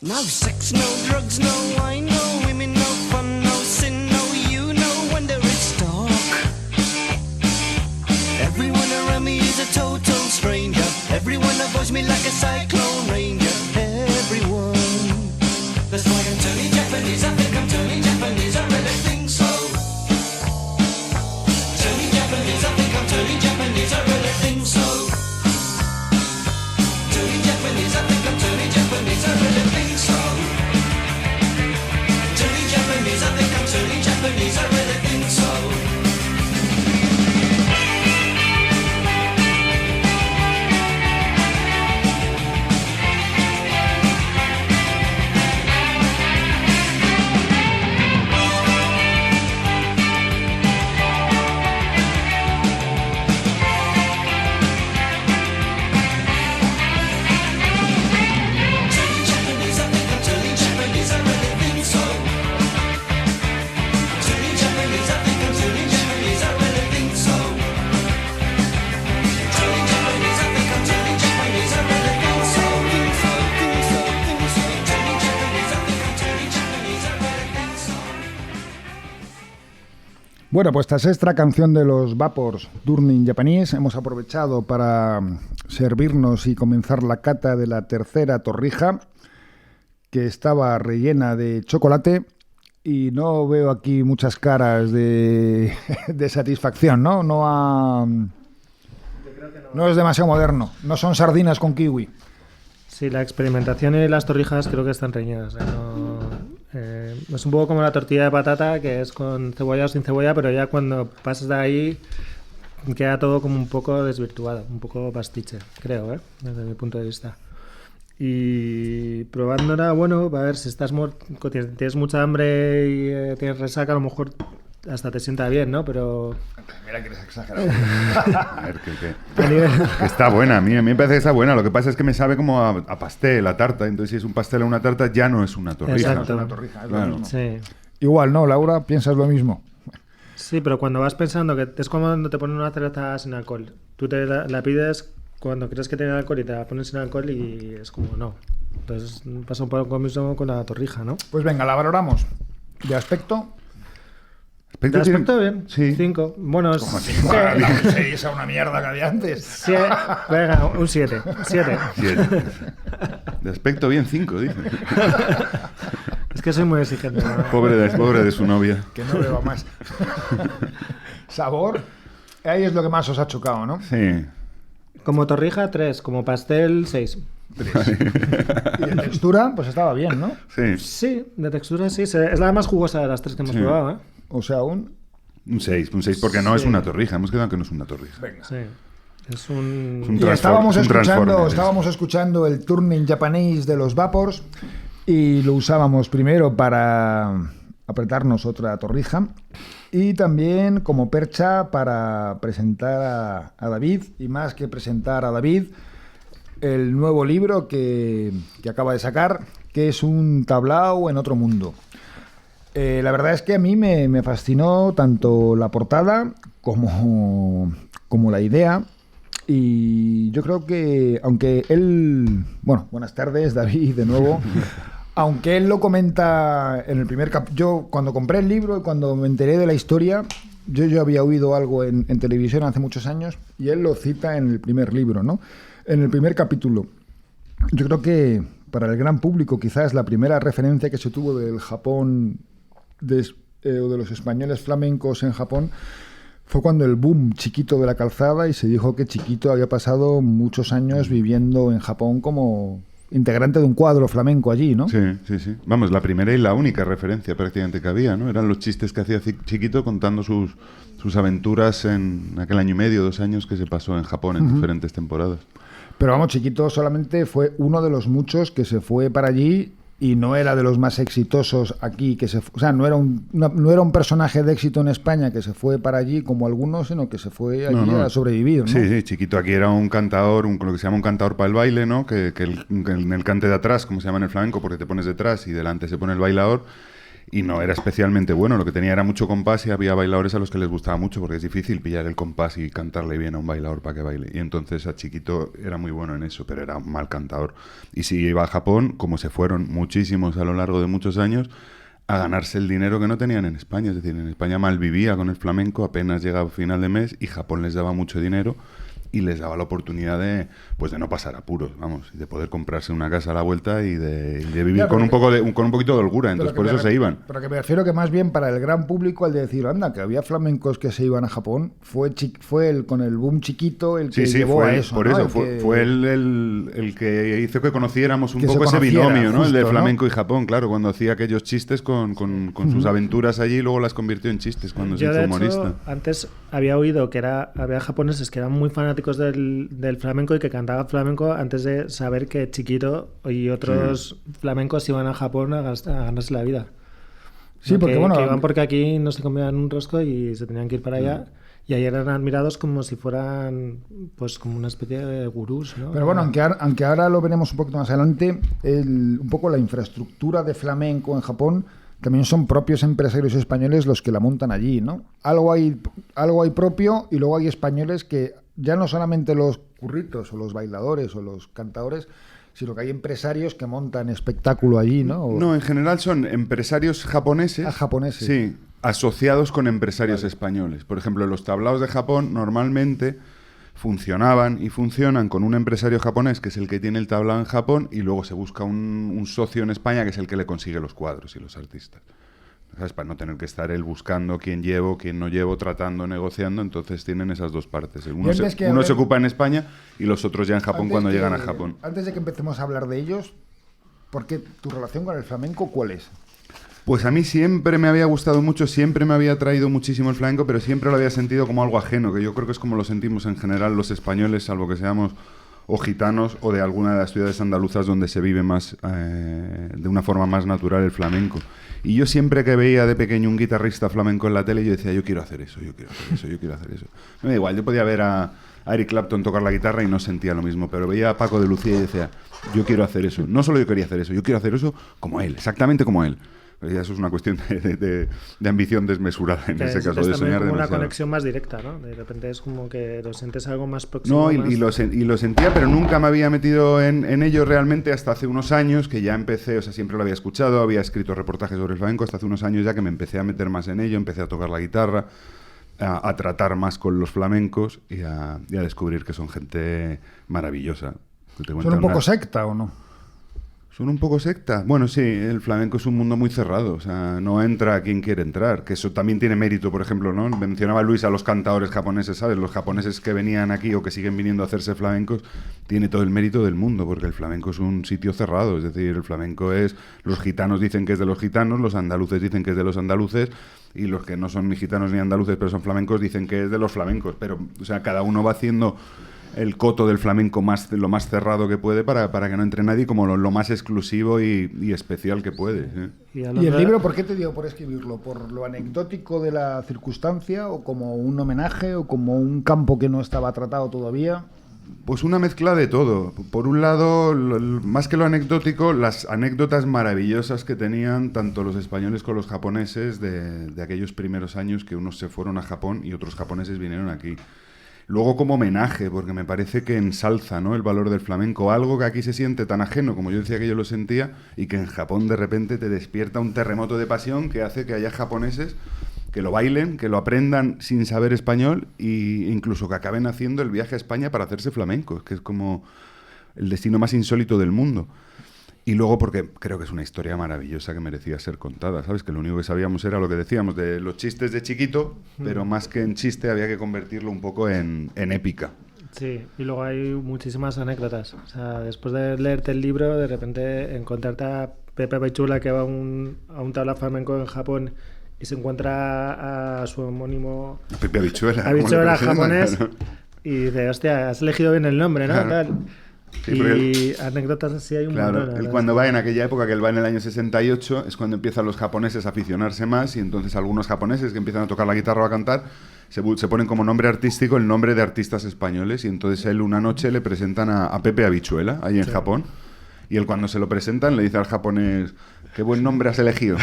No sex, no drugs, no wine, no women, no fun, no sin, no you, no wonder it's dark. Everyone around me is a total stranger. Everyone avoids me like a cyclone ranger. Everyone. That's why I'm turning Japanese. I think I'm turning Japanese. I really think so. Turning Japanese. I think I'm turning Japanese. I really think so. Turning Japanese. I think I'm turning Japanese. I really think so. Turning Japanese. I think I'm turning Japanese. I really think so. Bueno, pues tras esta canción de los Vapors, Turning Japanese, hemos aprovechado para servirnos y comenzar la cata de la tercera torrija, que estaba rellena de chocolate, y no veo aquí muchas caras de satisfacción, ¿no? No es demasiado moderno, no son sardinas con kiwi. Sí, la experimentación y las torrijas creo que están reñidas. Es un poco como la tortilla de patata, que es con cebolla o sin cebolla, pero ya cuando pasas de ahí queda todo como un poco desvirtuado, un poco pastiche, creo, desde mi punto de vista. Y probándola, bueno, a ver, si tienes mucha hambre y tienes resaca, a lo mejor hasta te sienta bien, ¿no? Pero... Mira que eres exagerado. A ver, que está buena, a mí me parece que está buena. Lo que pasa es que me sabe como a pastel, a tarta. Entonces, si es un pastel o una tarta, ya no es una torrija. Exacto. No es una torrija, es lo Claro. mismo. Sí. Igual, ¿no, Laura? ¿Piensas lo mismo? Sí, pero cuando vas pensando que es como cuando te ponen una cerveza sin alcohol. Tú la pides cuando crees que tiene alcohol y te la ponen sin alcohol y es como no. Entonces pasa un poco lo mismo con la torrija, ¿no? Pues venga, la valoramos. De aspecto... De aspecto bien, Sí. 5. Bueno, ¿Cómo así? sí, Esa una mierda que había antes. sí, venga, un 7. 7. Siete. De aspecto bien, 5, dice. Es que soy muy exigente, ¿no? Pobre de su novia. Que no beba más. Sabor, ahí es lo que más os ha chocado, ¿no? Sí. Como torrija, 3. Como pastel, 6. Y de textura, pues estaba bien, ¿no? Sí. Sí, de textura sí. Es la más jugosa de las 3 que hemos Sí. probado, ¿eh? O sea, Un 6, porque no es una torrija. Hemos quedado que no es una torrija. Sí. Es un... Es un Y estábamos Transformers. escuchando el Turning Japanese de los Vapors y lo usábamos primero para apretarnos otra torrija y también como percha para presentar a David, y más que presentar a David, el nuevo libro que acaba de sacar, que es un tablao en otro mundo. La verdad es que a mí me fascinó tanto la portada como la idea. Y yo creo que, aunque él... Bueno, buenas tardes, David, de nuevo. Aunque él lo comenta en el primer yo cuando compré el libro y cuando me enteré de la historia, yo había oído algo en televisión hace muchos años y él lo cita en el primer libro, ¿no? En el primer capítulo. Yo creo que para el gran público quizás la primera referencia que se tuvo del Japón o de los españoles flamencos en Japón fue cuando el boom Chiquito de la calzada, y se dijo que Chiquito había pasado muchos años viviendo en Japón como integrante de un cuadro flamenco allí, ¿no? Sí. Vamos, la primera y la única referencia prácticamente que había, ¿no? Eran los chistes que hacía Chiquito contando sus aventuras en aquel año y medio, 2 años que se pasó en Japón en diferentes temporadas. Pero vamos, Chiquito solamente fue uno de los muchos que se fue para allí y no era de los más exitosos aquí, o sea, no era un personaje de éxito en España que se fue para allí como algunos, sino que se fue allí a sobrevivir, ¿no? Sí, Chiquito aquí era un cantador, lo que se llama un cantador para el baile, ¿no? Que en el cante de atrás, como se llama en el flamenco, porque te pones detrás y delante se pone el bailador. y no era especialmente bueno. Lo que tenía era mucho compás y había bailadores a los que les gustaba mucho porque es difícil pillar el compás y cantarle bien a un bailador para que baile. Y entonces a Chiquito era muy bueno en eso, pero era un mal cantador. Y si iba a Japón, como se fueron muchísimos a lo largo de muchos años, a ganarse el dinero que no tenían en España. Es decir, en España malvivía con el flamenco, apenas llegaba a final de mes y Japón les daba mucho dinero y les daba la oportunidad de no pasar apuros, vamos, de poder comprarse una casa a la vuelta y de vivir Ya, con un poquito de holgura. Entonces por eso se iban. Pero que me refiero que más bien para el gran público, al de decir, anda, que había flamencos que se iban a Japón, fue con el boom Chiquito el que llevó fue, a eso. por ¿no? eso, fue el que hizo que conociéramos un que poco se ese conociera, binomio, ¿no? justo, El de ¿no? flamenco y Japón, claro, cuando hacía aquellos chistes con sus aventuras allí y luego las convirtió en chistes cuando se Yo, hizo de humorista. hecho, antes había oído que había japoneses que eran muy fanáticos del flamenco y que cantaban flamenco antes de saber que Chiquito y otros flamencos iban a Japón a ganarse la vida. Sí, ¿no? porque bueno, que iban porque aquí no se comían un rosco y se tenían que ir para allá. Y ahí eran admirados como si fueran, pues, como una especie de gurús, ¿no? Pero bueno, aunque ahora lo veremos un poquito más adelante, un poco la infraestructura de flamenco en Japón también son propios empresarios españoles los que la montan allí, ¿no? Algo hay propio y luego hay españoles que ya no solamente los curritos o los bailadores o los cantadores, sino que hay empresarios que montan espectáculo allí, ¿no? No, en general son empresarios japoneses. Japoneses. Sí, asociados con empresarios españoles. Por ejemplo, los tablaos de Japón normalmente funcionaban y funcionan con un empresario japonés que es el que tiene el tablao en Japón y luego se busca un socio en España que es el que le consigue los cuadros y los artistas. ¿Sabes? Para no tener que estar él buscando quién llevo, quién no llevo, tratando, negociando. Entonces tienen esas dos partes. Uno se ocupa en España y los otros ya en Japón cuando llegan a Japón. Antes de que empecemos a hablar de ellos, ¿por qué tu relación con el flamenco cuál es? Pues a mí siempre me había gustado mucho, siempre me había atraído muchísimo el flamenco, pero siempre lo había sentido como algo ajeno, que yo creo que es como lo sentimos en general los españoles, salvo que seamos o gitanos o de alguna de las ciudades andaluzas donde se vive más de una forma más natural el flamenco. Y yo siempre que veía de pequeño un guitarrista flamenco en la tele, yo decía, yo quiero hacer eso, yo quiero hacer eso, yo quiero hacer eso. Me da igual, yo podía ver a Eric Clapton tocar la guitarra y no sentía lo mismo, pero veía a Paco de Lucía y decía, yo quiero hacer eso. No solo yo quería hacer eso, yo quiero hacer eso como él, exactamente como él. Y eso es una cuestión de ambición desmesurada en ese caso, de soñar como demasiado. una conexión más directa, ¿no? De repente es como que lo sientes algo más próximo. No, y lo sentía, pero nunca me había metido en ello realmente hasta hace unos años, que ya empecé, o sea, siempre lo había escuchado, había escrito reportajes sobre el flamenco, hasta hace unos años ya que me empecé a meter más en ello, empecé a tocar la guitarra, a tratar más con los flamencos y a descubrir que son gente maravillosa. ¿Son un poco secta o no? ¿Son un poco secta? Bueno, sí, el flamenco es un mundo muy cerrado, o sea, no entra quien quiere entrar, que eso también tiene mérito, por ejemplo, ¿no? Mencionaba Luis a los cantadores japoneses, ¿sabes? Los japoneses que venían aquí o que siguen viniendo a hacerse flamencos, tiene todo el mérito del mundo, porque el flamenco es un sitio cerrado, es decir, el flamenco es, los gitanos dicen que es de los gitanos, los andaluces dicen que es de los andaluces, y los que no son ni gitanos ni andaluces, pero son flamencos, dicen que es de los flamencos, pero, o sea, cada uno va haciendo el coto del flamenco lo más cerrado que puede para que no entre nadie, como lo más exclusivo y especial que puede. ¿Eh? ¿Y el libro por qué te dio por escribirlo? ¿Por lo anecdótico de la circunstancia o como un homenaje o como un campo que no estaba tratado todavía? Pues una mezcla de todo. Por un lado, más que lo anecdótico, las anécdotas maravillosas que tenían tanto los españoles como los japoneses de aquellos primeros años que unos se fueron a Japón y otros japoneses vinieron aquí. Luego como homenaje, porque me parece que ensalza, ¿no?, el valor del flamenco, algo que aquí se siente tan ajeno, como yo decía que yo lo sentía, y que en Japón de repente te despierta un terremoto de pasión que hace que haya japoneses que lo bailen, que lo aprendan sin saber español e incluso que acaben haciendo el viaje a España para hacerse flamencos, que es como el destino más insólito del mundo. Y luego porque creo que es una historia maravillosa que merecía ser contada, ¿sabes? Que lo único que sabíamos era lo que decíamos de los chistes de Chiquito, pero más que en chiste había que convertirlo un poco en épica. Sí, y luego hay muchísimas anécdotas. O sea, después de leerte el libro, de repente encontrarte a Pepe Abichula que va a un tablao flamenco en Japón y se encuentra a su homónimo Pepe Habichuela. Habichuela japonés, y dice, hostia, has elegido bien el nombre, ¿no? Claro. Tal. Sí, y anécdotas así hay un montón. Claro, él cuando va en aquella época, que él va en el año 68, es cuando empiezan los japoneses a aficionarse más, y entonces algunos japoneses que empiezan a tocar la guitarra o a cantar se ponen como nombre artístico el nombre de artistas españoles, y entonces él una noche le presentan a Pepe Habichuela ahí en Japón, y él cuando se lo presentan le dice al japonés, Qué buen nombre has elegido.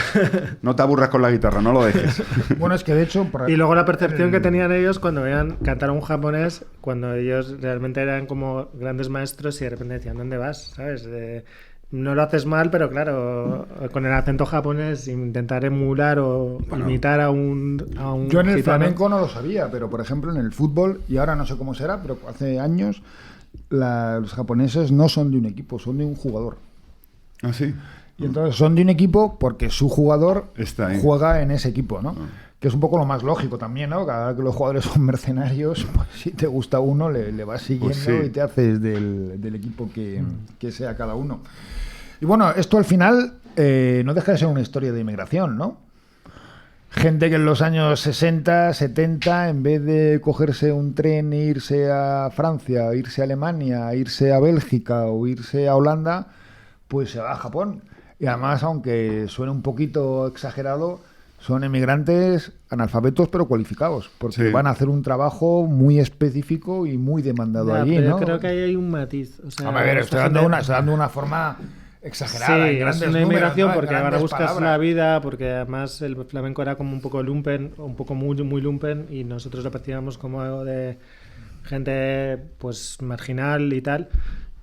No te aburras con la guitarra, no lo dejes. Bueno, es que de hecho... Y luego la percepción que tenían ellos cuando veían cantar a un japonés, cuando ellos realmente eran como grandes maestros y de repente decían, ¿dónde vas? ¿Sabes? No lo haces mal, pero claro, con el acento japonés intentar emular o imitar a un Yo en el gitano. flamenco no lo sabía, pero por ejemplo en el fútbol, y ahora no sé cómo será, pero hace años los japoneses no son de un equipo, son de un jugador. ¿Ah, sí? Y entonces son de un equipo porque su jugador Está ahí. juega en ese equipo, ¿no? Que es un poco lo más lógico también, ¿no? Cada vez que los jugadores son mercenarios, pues si te gusta uno, le vas siguiendo Pues sí. y te haces del equipo que sea cada uno. Y bueno, esto al final no deja de ser una historia de inmigración, ¿no? Gente que en los años 60, 70, en vez de cogerse un tren e irse a Francia, irse a Alemania, irse a Bélgica o irse a Holanda, pues se va a Japón. Y además, aunque suene un poquito exagerado, son emigrantes analfabetos pero cualificados, porque Sí. van a hacer un trabajo muy específico y muy demandado Ya, allí, pero ¿no? yo creo que ahí hay un matiz. O sea, Hombre, a ver, esta estoy gente- dando una forma exagerada. en Sí, es grandes una números, inmigración ¿no? En porque ahora grandes buscas palabras. la vida, porque además el flamenco era como un poco lumpen, un poco muy lumpen, y nosotros lo percibíamos como algo de gente pues marginal y tal.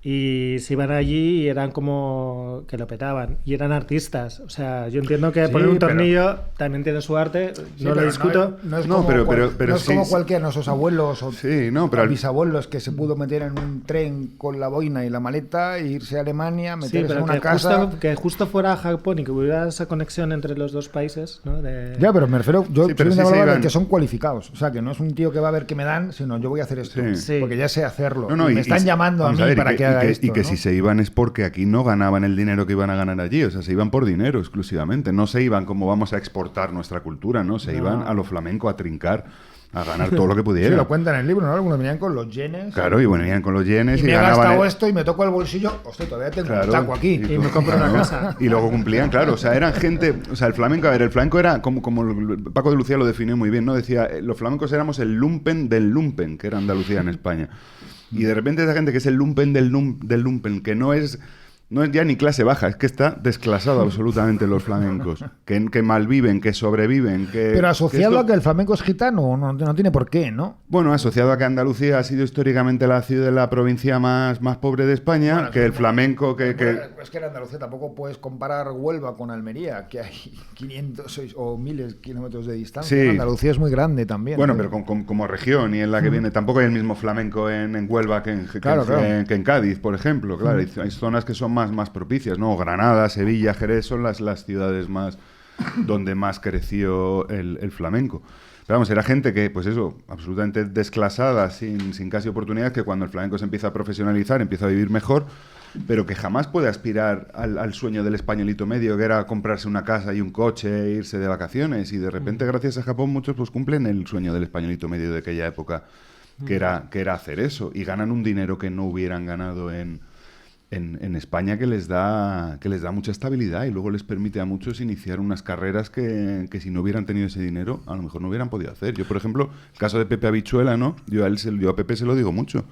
Y se iban allí y eran como que lo petaban. Y eran artistas. O sea, yo entiendo que Sí, poner un pero- tornillo también tiene su arte, Sí, no lo pero discuto. No es No, como, pero no es sí, como sí. cualquiera de nuestros abuelos o Sí, no, pero al- bisabuelos que se pudo meter en un tren con la boina y la maleta e irse a Alemania, Sí, meterse en pero una que casa. justo fuera a Japón y que hubiera esa conexión entre los dos países, ¿no? Ya, pero me refiero, yo Sí, pero soy sí de se hablar de iban- que son cualificados. O sea, que no es un tío que va a ver qué me dan, sino yo voy a hacer esto. Sí. Sí. Porque ya sé hacerlo. No, no, y me están llamando a vamos mí ver, para que haga esto. y que ¿no? si se iban es porque aquí no ganaban el dinero que iban a ganar allí, o sea, se iban por dinero exclusivamente, no se iban como vamos a exportar nuestra cultura, no, se iban a lo flamenco a trincar, a ganar todo lo que Sí, pudieran. lo cuentan en el libro, ¿no? Algunos venían con los yenes. Claro, y bueno, venían con los yenes Y y me he ganaban gastado el- esto y me toco el bolsillo. Hostia, todavía tengo Claro, un taco aquí. Y me compro una casa. Y luego cumplían, claro. O sea, eran gente. O sea, el flamenco, a ver, el flamenco era como Paco de Lucía lo definió muy bien, ¿no? Decía, los flamencos éramos el lumpen del lumpen, que era Andalucía en España. Y de repente esa gente que es el lumpen del lumpen, que no es ya ni clase baja, es que está desclasado absolutamente los flamencos. Que malviven, que sobreviven. Pero asociado que a que el flamenco es gitano, no tiene por qué, ¿no? Bueno, asociado a que Andalucía ha sido históricamente la provincia más pobre de España, Bueno, que el flamenco, que Es que en Andalucía tampoco puedes comparar Huelva con Almería, que hay 500 o miles de kilómetros de distancia. Sí. Andalucía es muy grande también. Bueno, ¿no? pero como región y en la que viene, tampoco hay el mismo flamenco en Huelva que Claro, claro. que en Cádiz, por ejemplo. Claro, hay zonas que son más propicias, ¿no? Granada, Sevilla, Jerez son las ciudades más donde más creció el flamenco. Pero vamos, era gente que, pues eso, absolutamente desclasada, sin casi oportunidades, que cuando el flamenco se empieza a profesionalizar, empieza a vivir mejor, pero que jamás puede aspirar al sueño del españolito medio, que era comprarse una casa y un coche e irse de vacaciones. Y de repente, gracias a Japón, muchos pues cumplen el sueño del españolito medio de aquella época, que era hacer eso. Y ganan un dinero que no hubieran ganado en España, que les da mucha estabilidad y luego les permite a muchos iniciar unas carreras que si no hubieran tenido ese dinero, a lo mejor no hubieran podido hacer. Yo, por ejemplo, el caso de Pepe Habichuela, ¿no? Yo a Pepe se lo digo mucho.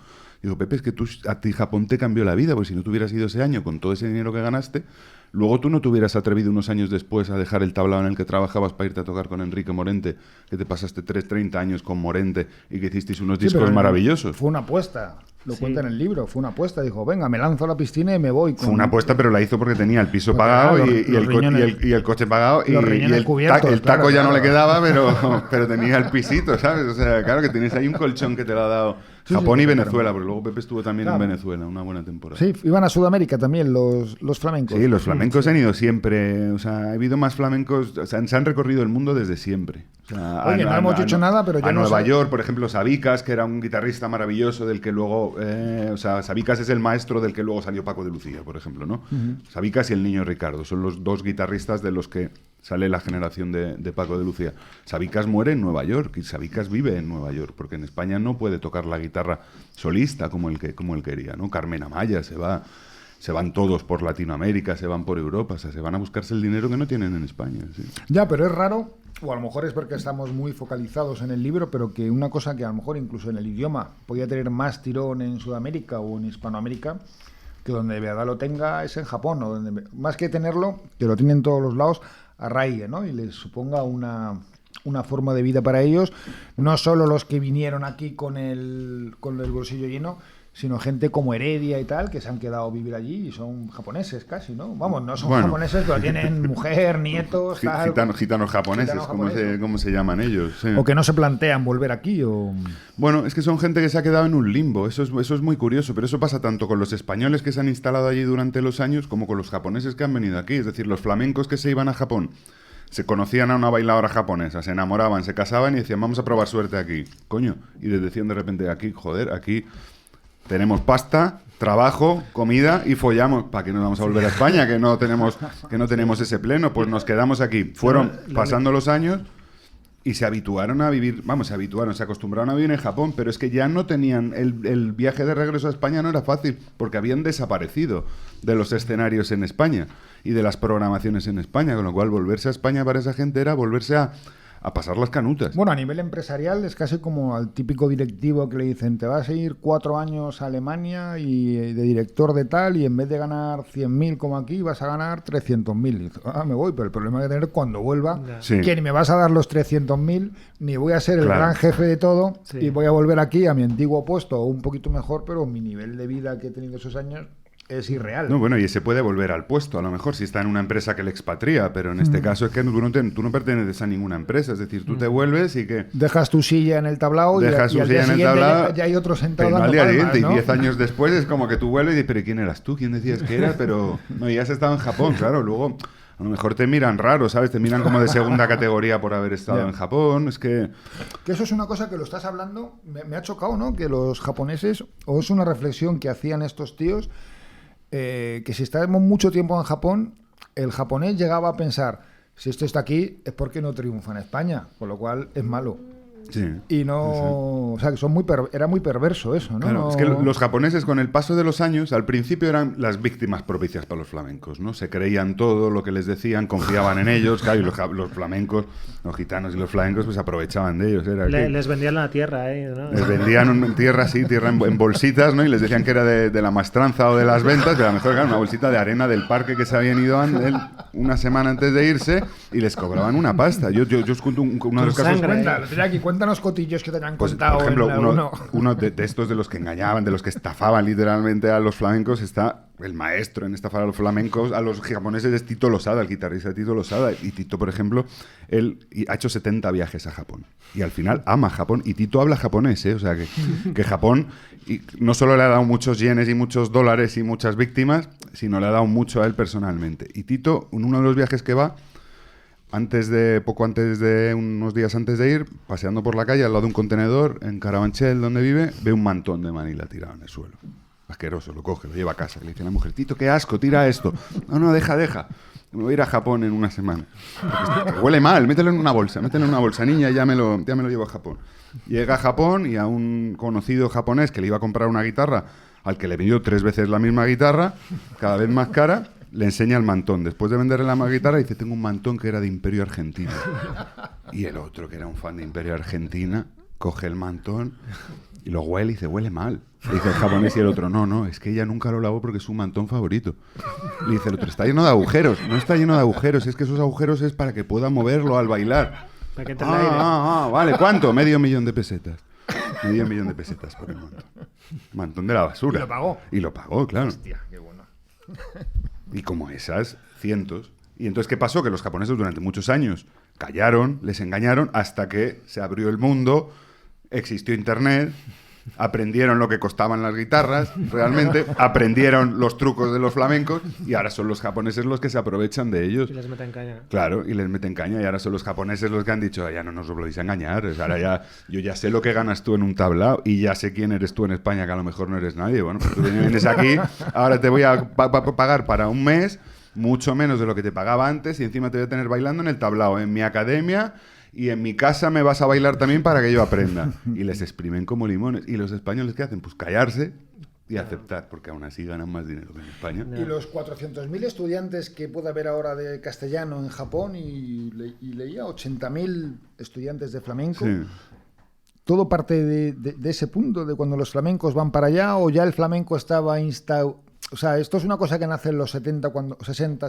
Digo, Pepe, es que a ti Japón te cambió la vida, porque si no te hubieras ido ese año con todo ese dinero que ganaste, luego tú no te hubieras atrevido unos años después a dejar el tablao en el que trabajabas para irte a tocar con Enrique Morente, que te pasaste 30 años con Morente y que hicisteis unos Sí, discos pero maravillosos. Fue una apuesta. Lo Sí. cuenta en el libro. Fue una apuesta. Dijo, venga, me lanzo a la piscina y me voy. Fue una apuesta, pero la hizo porque tenía el piso Porque, pagado claro, y los el riñones- y el coche pagado y los riñones cubiertos, el taco claro, ya no claro. le quedaba, pero tenía el pisito, ¿sabes? O sea, claro que tienes ahí un colchón que te lo ha dado Sí, Japón sí, y claro. Venezuela, porque luego Pepe estuvo también Claro. en Venezuela, una buena temporada. Sí, iban a Sudamérica también los flamencos. Sí, los flamencos han ido siempre, o sea, ha habido más flamencos, o sea, se han recorrido el mundo desde siempre. O sea, Oye, no hemos dicho nada, pero yo a no Nueva sé- York, por ejemplo, Sabicas, que era un guitarrista maravilloso del que luego, o sea, Sabicas es el maestro del que luego salió Paco de Lucía, por ejemplo, ¿no? Sabicas y el niño Ricardo son los dos guitarristas de los que sale la generación de Paco de Lucía. Sabicas muere en Nueva York y Sabicas vive en Nueva York, porque en España no puede tocar la guitarra solista como él quería, ¿no? Carmen Amaya se van todos por Latinoamérica, se van por Europa, o sea, se van a buscarse el dinero que no tienen en España. ¿Sí? Ya, pero es raro, o a lo mejor es porque estamos muy focalizados en el libro, pero que una cosa que a lo mejor incluso en el idioma podía tener más tirón en Sudamérica o en Hispanoamérica, que donde de verdad lo tenga es en Japón, o donde, más que tenerlo, que lo tienen en todos los lados, arraigue, ¿no? Y les suponga una forma de vida para ellos, no solo los que vinieron aquí con el bolsillo lleno, sino gente como Heredia y tal, que se han quedado a vivir allí y son japoneses casi, ¿no? Vamos, no son japoneses, pero tienen mujer, nietos, tal. Gitanos japoneses, ¿cómo se llaman ellos? Sí. O que no se plantean volver aquí, o... Bueno, es que son gente que se ha quedado en un limbo, eso es muy curioso, pero eso pasa tanto con los españoles que se han instalado allí durante los años como con los japoneses que han venido aquí. Es decir, los flamencos que se iban a Japón, se conocían a una bailadora japonesa, se enamoraban, se casaban y decían, vamos a probar suerte aquí. Coño, y les decían de repente, aquí tenemos pasta, trabajo, comida y follamos. ¿Para qué nos vamos a volver a España? Que no tenemos ese pleno. Pues nos quedamos aquí. Fueron pasando los años y se habituaron a vivir, se acostumbraron a vivir en Japón, pero es que ya no tenían, el viaje de regreso a España no era fácil, porque habían desaparecido de los escenarios en España y de las programaciones en España, con lo cual volverse a España para esa gente era volverse a pasar las canutas. Bueno, a nivel empresarial es casi como al típico directivo que le dicen, te vas a ir 4 años a Alemania y de director de tal, y en vez de ganar 100.000 como aquí, vas a ganar 300.000. Y dices, me voy, pero el problema que tener cuando vuelva, sí, que ni me vas a dar los 300.000, ni voy a ser el gran jefe de todo, y voy a volver aquí a mi antiguo puesto, o un poquito mejor, pero mi nivel de vida que he tenido esos años es irreal. No, bueno, y se puede volver al puesto, a lo mejor, si está en una empresa que le expatría, pero en este caso es que tú no perteneces a ninguna empresa, es decir, tú te vuelves y que... Dejas tu silla en el tablao y al día siguiente ya hay otro sentado pero dando al día palmas, siguiente, ¿no? Y 10 años después es como que tú vuelves y dices, ¿pero quién eras tú? ¿Quién decías que eras? Pero no, ya has estado en Japón, claro, luego... A lo mejor te miran raro, ¿sabes? Te miran como de segunda categoría por haber estado en Japón. Es que eso es una cosa que lo estás hablando, me ha chocado, ¿no? Que los japoneses, o es una reflexión que hacían estos tíos, que si estábamos mucho tiempo en Japón, el japonés llegaba a pensar, si esto está aquí es porque no triunfa en España, con lo cual es malo. sí. Y no... O sea, que era muy perverso eso, ¿no? Claro, es que los japoneses con el paso de los años, al principio eran las víctimas propicias para los flamencos, ¿no? Se creían todo lo que les decían, confiaban en ellos, claro, y los flamencos, los gitanos y los flamencos, pues aprovechaban de ellos. Les vendían la tierra, ¿no? Les vendían tierra en bolsitas, ¿no? Y les decían que era de la maestranza o de las ventas, pero a lo mejor era una bolsita de arena del parque que se habían ido una semana antes de irse y les cobraban una pasta. Yo os cuento uno de los casos... Cuéntanos cotillos que te hayan Pues, contado. por ejemplo, en uno de estos de los que engañaban, de los que estafaban literalmente a los flamencos, está el maestro en estafar a los flamencos, a los japoneses, es Tito Losada, el guitarrista de Tito Losada. Y Tito, por ejemplo, él ha hecho 70 viajes a Japón. Y al final ama Japón. Y Tito habla japonés, ¿eh? O sea, que Japón no solo le ha dado muchos yenes y muchos dólares y muchas víctimas, sino le ha dado mucho a él personalmente. Y Tito, en uno de los viajes que va, unos días antes de ir, paseando por la calle al lado de un contenedor en Carabanchel, donde vive, ve un mantón de Manila tirado en el suelo. Asqueroso, lo coge, lo lleva a casa. Le dice a la mujer, Tito, qué asco, tira esto. No, deja. Me voy a ir a Japón en una semana. Porque huele mal, mételo en una bolsa, niña, ya me lo llevo a Japón. Llega a Japón y a un conocido japonés que le iba a comprar una guitarra, al que le pidió 3 veces la misma guitarra, cada vez más cara, le enseña el mantón. Después de venderle la guitarra, dice, tengo un mantón que era de Imperio Argentina. Y el otro, que era un fan de Imperio Argentina, coge el mantón y lo huele y dice, huele mal. Le dice el japonés y el otro, no, es que ella nunca lo lavó porque es su mantón favorito. Le dice el otro, está lleno de agujeros. No está lleno de agujeros, es que esos agujeros es para que pueda moverlo al bailar. Para que te aire. Vale, ¿cuánto? $500,000 de pesetas. $500,000 de pesetas por el mantón. Mantón de la basura. ¿Y lo pagó? Y lo pagó, claro. Hostia, qué bueno. Y como esas, cientos. Y entonces, ¿qué pasó? Que los japoneses durante muchos años callaron, les engañaron, hasta que se abrió el mundo, existió Internet, aprendieron lo que costaban las guitarras, realmente, aprendieron los trucos de los flamencos, y ahora son los japoneses los que se aprovechan de ellos. Y les meten caña. Claro, y les meten caña, y ahora son los japoneses los que han dicho, ya no nos volvéis a engañar, ahora yo ya sé lo que ganas tú en un tablao, y ya sé quién eres tú en España, que a lo mejor no eres nadie. Bueno, pues tú vienes aquí, ahora te voy a pagar para un mes, mucho menos de lo que te pagaba antes, y encima te voy a tener bailando en el tablao, en mi academia, y en mi casa me vas a bailar también para que yo aprenda. Y les exprimen como limones. ¿Y los españoles qué hacen? Pues callarse y aceptar, porque aún así ganan más dinero que en España. Y los 400.000 estudiantes que puede haber ahora de castellano en Japón, y leía 80.000 estudiantes de flamenco. Sí. ¿Todo parte de ese punto, de cuando los flamencos van para allá, o ya el flamenco estaba O sea, ¿esto es una cosa que nace en los 60,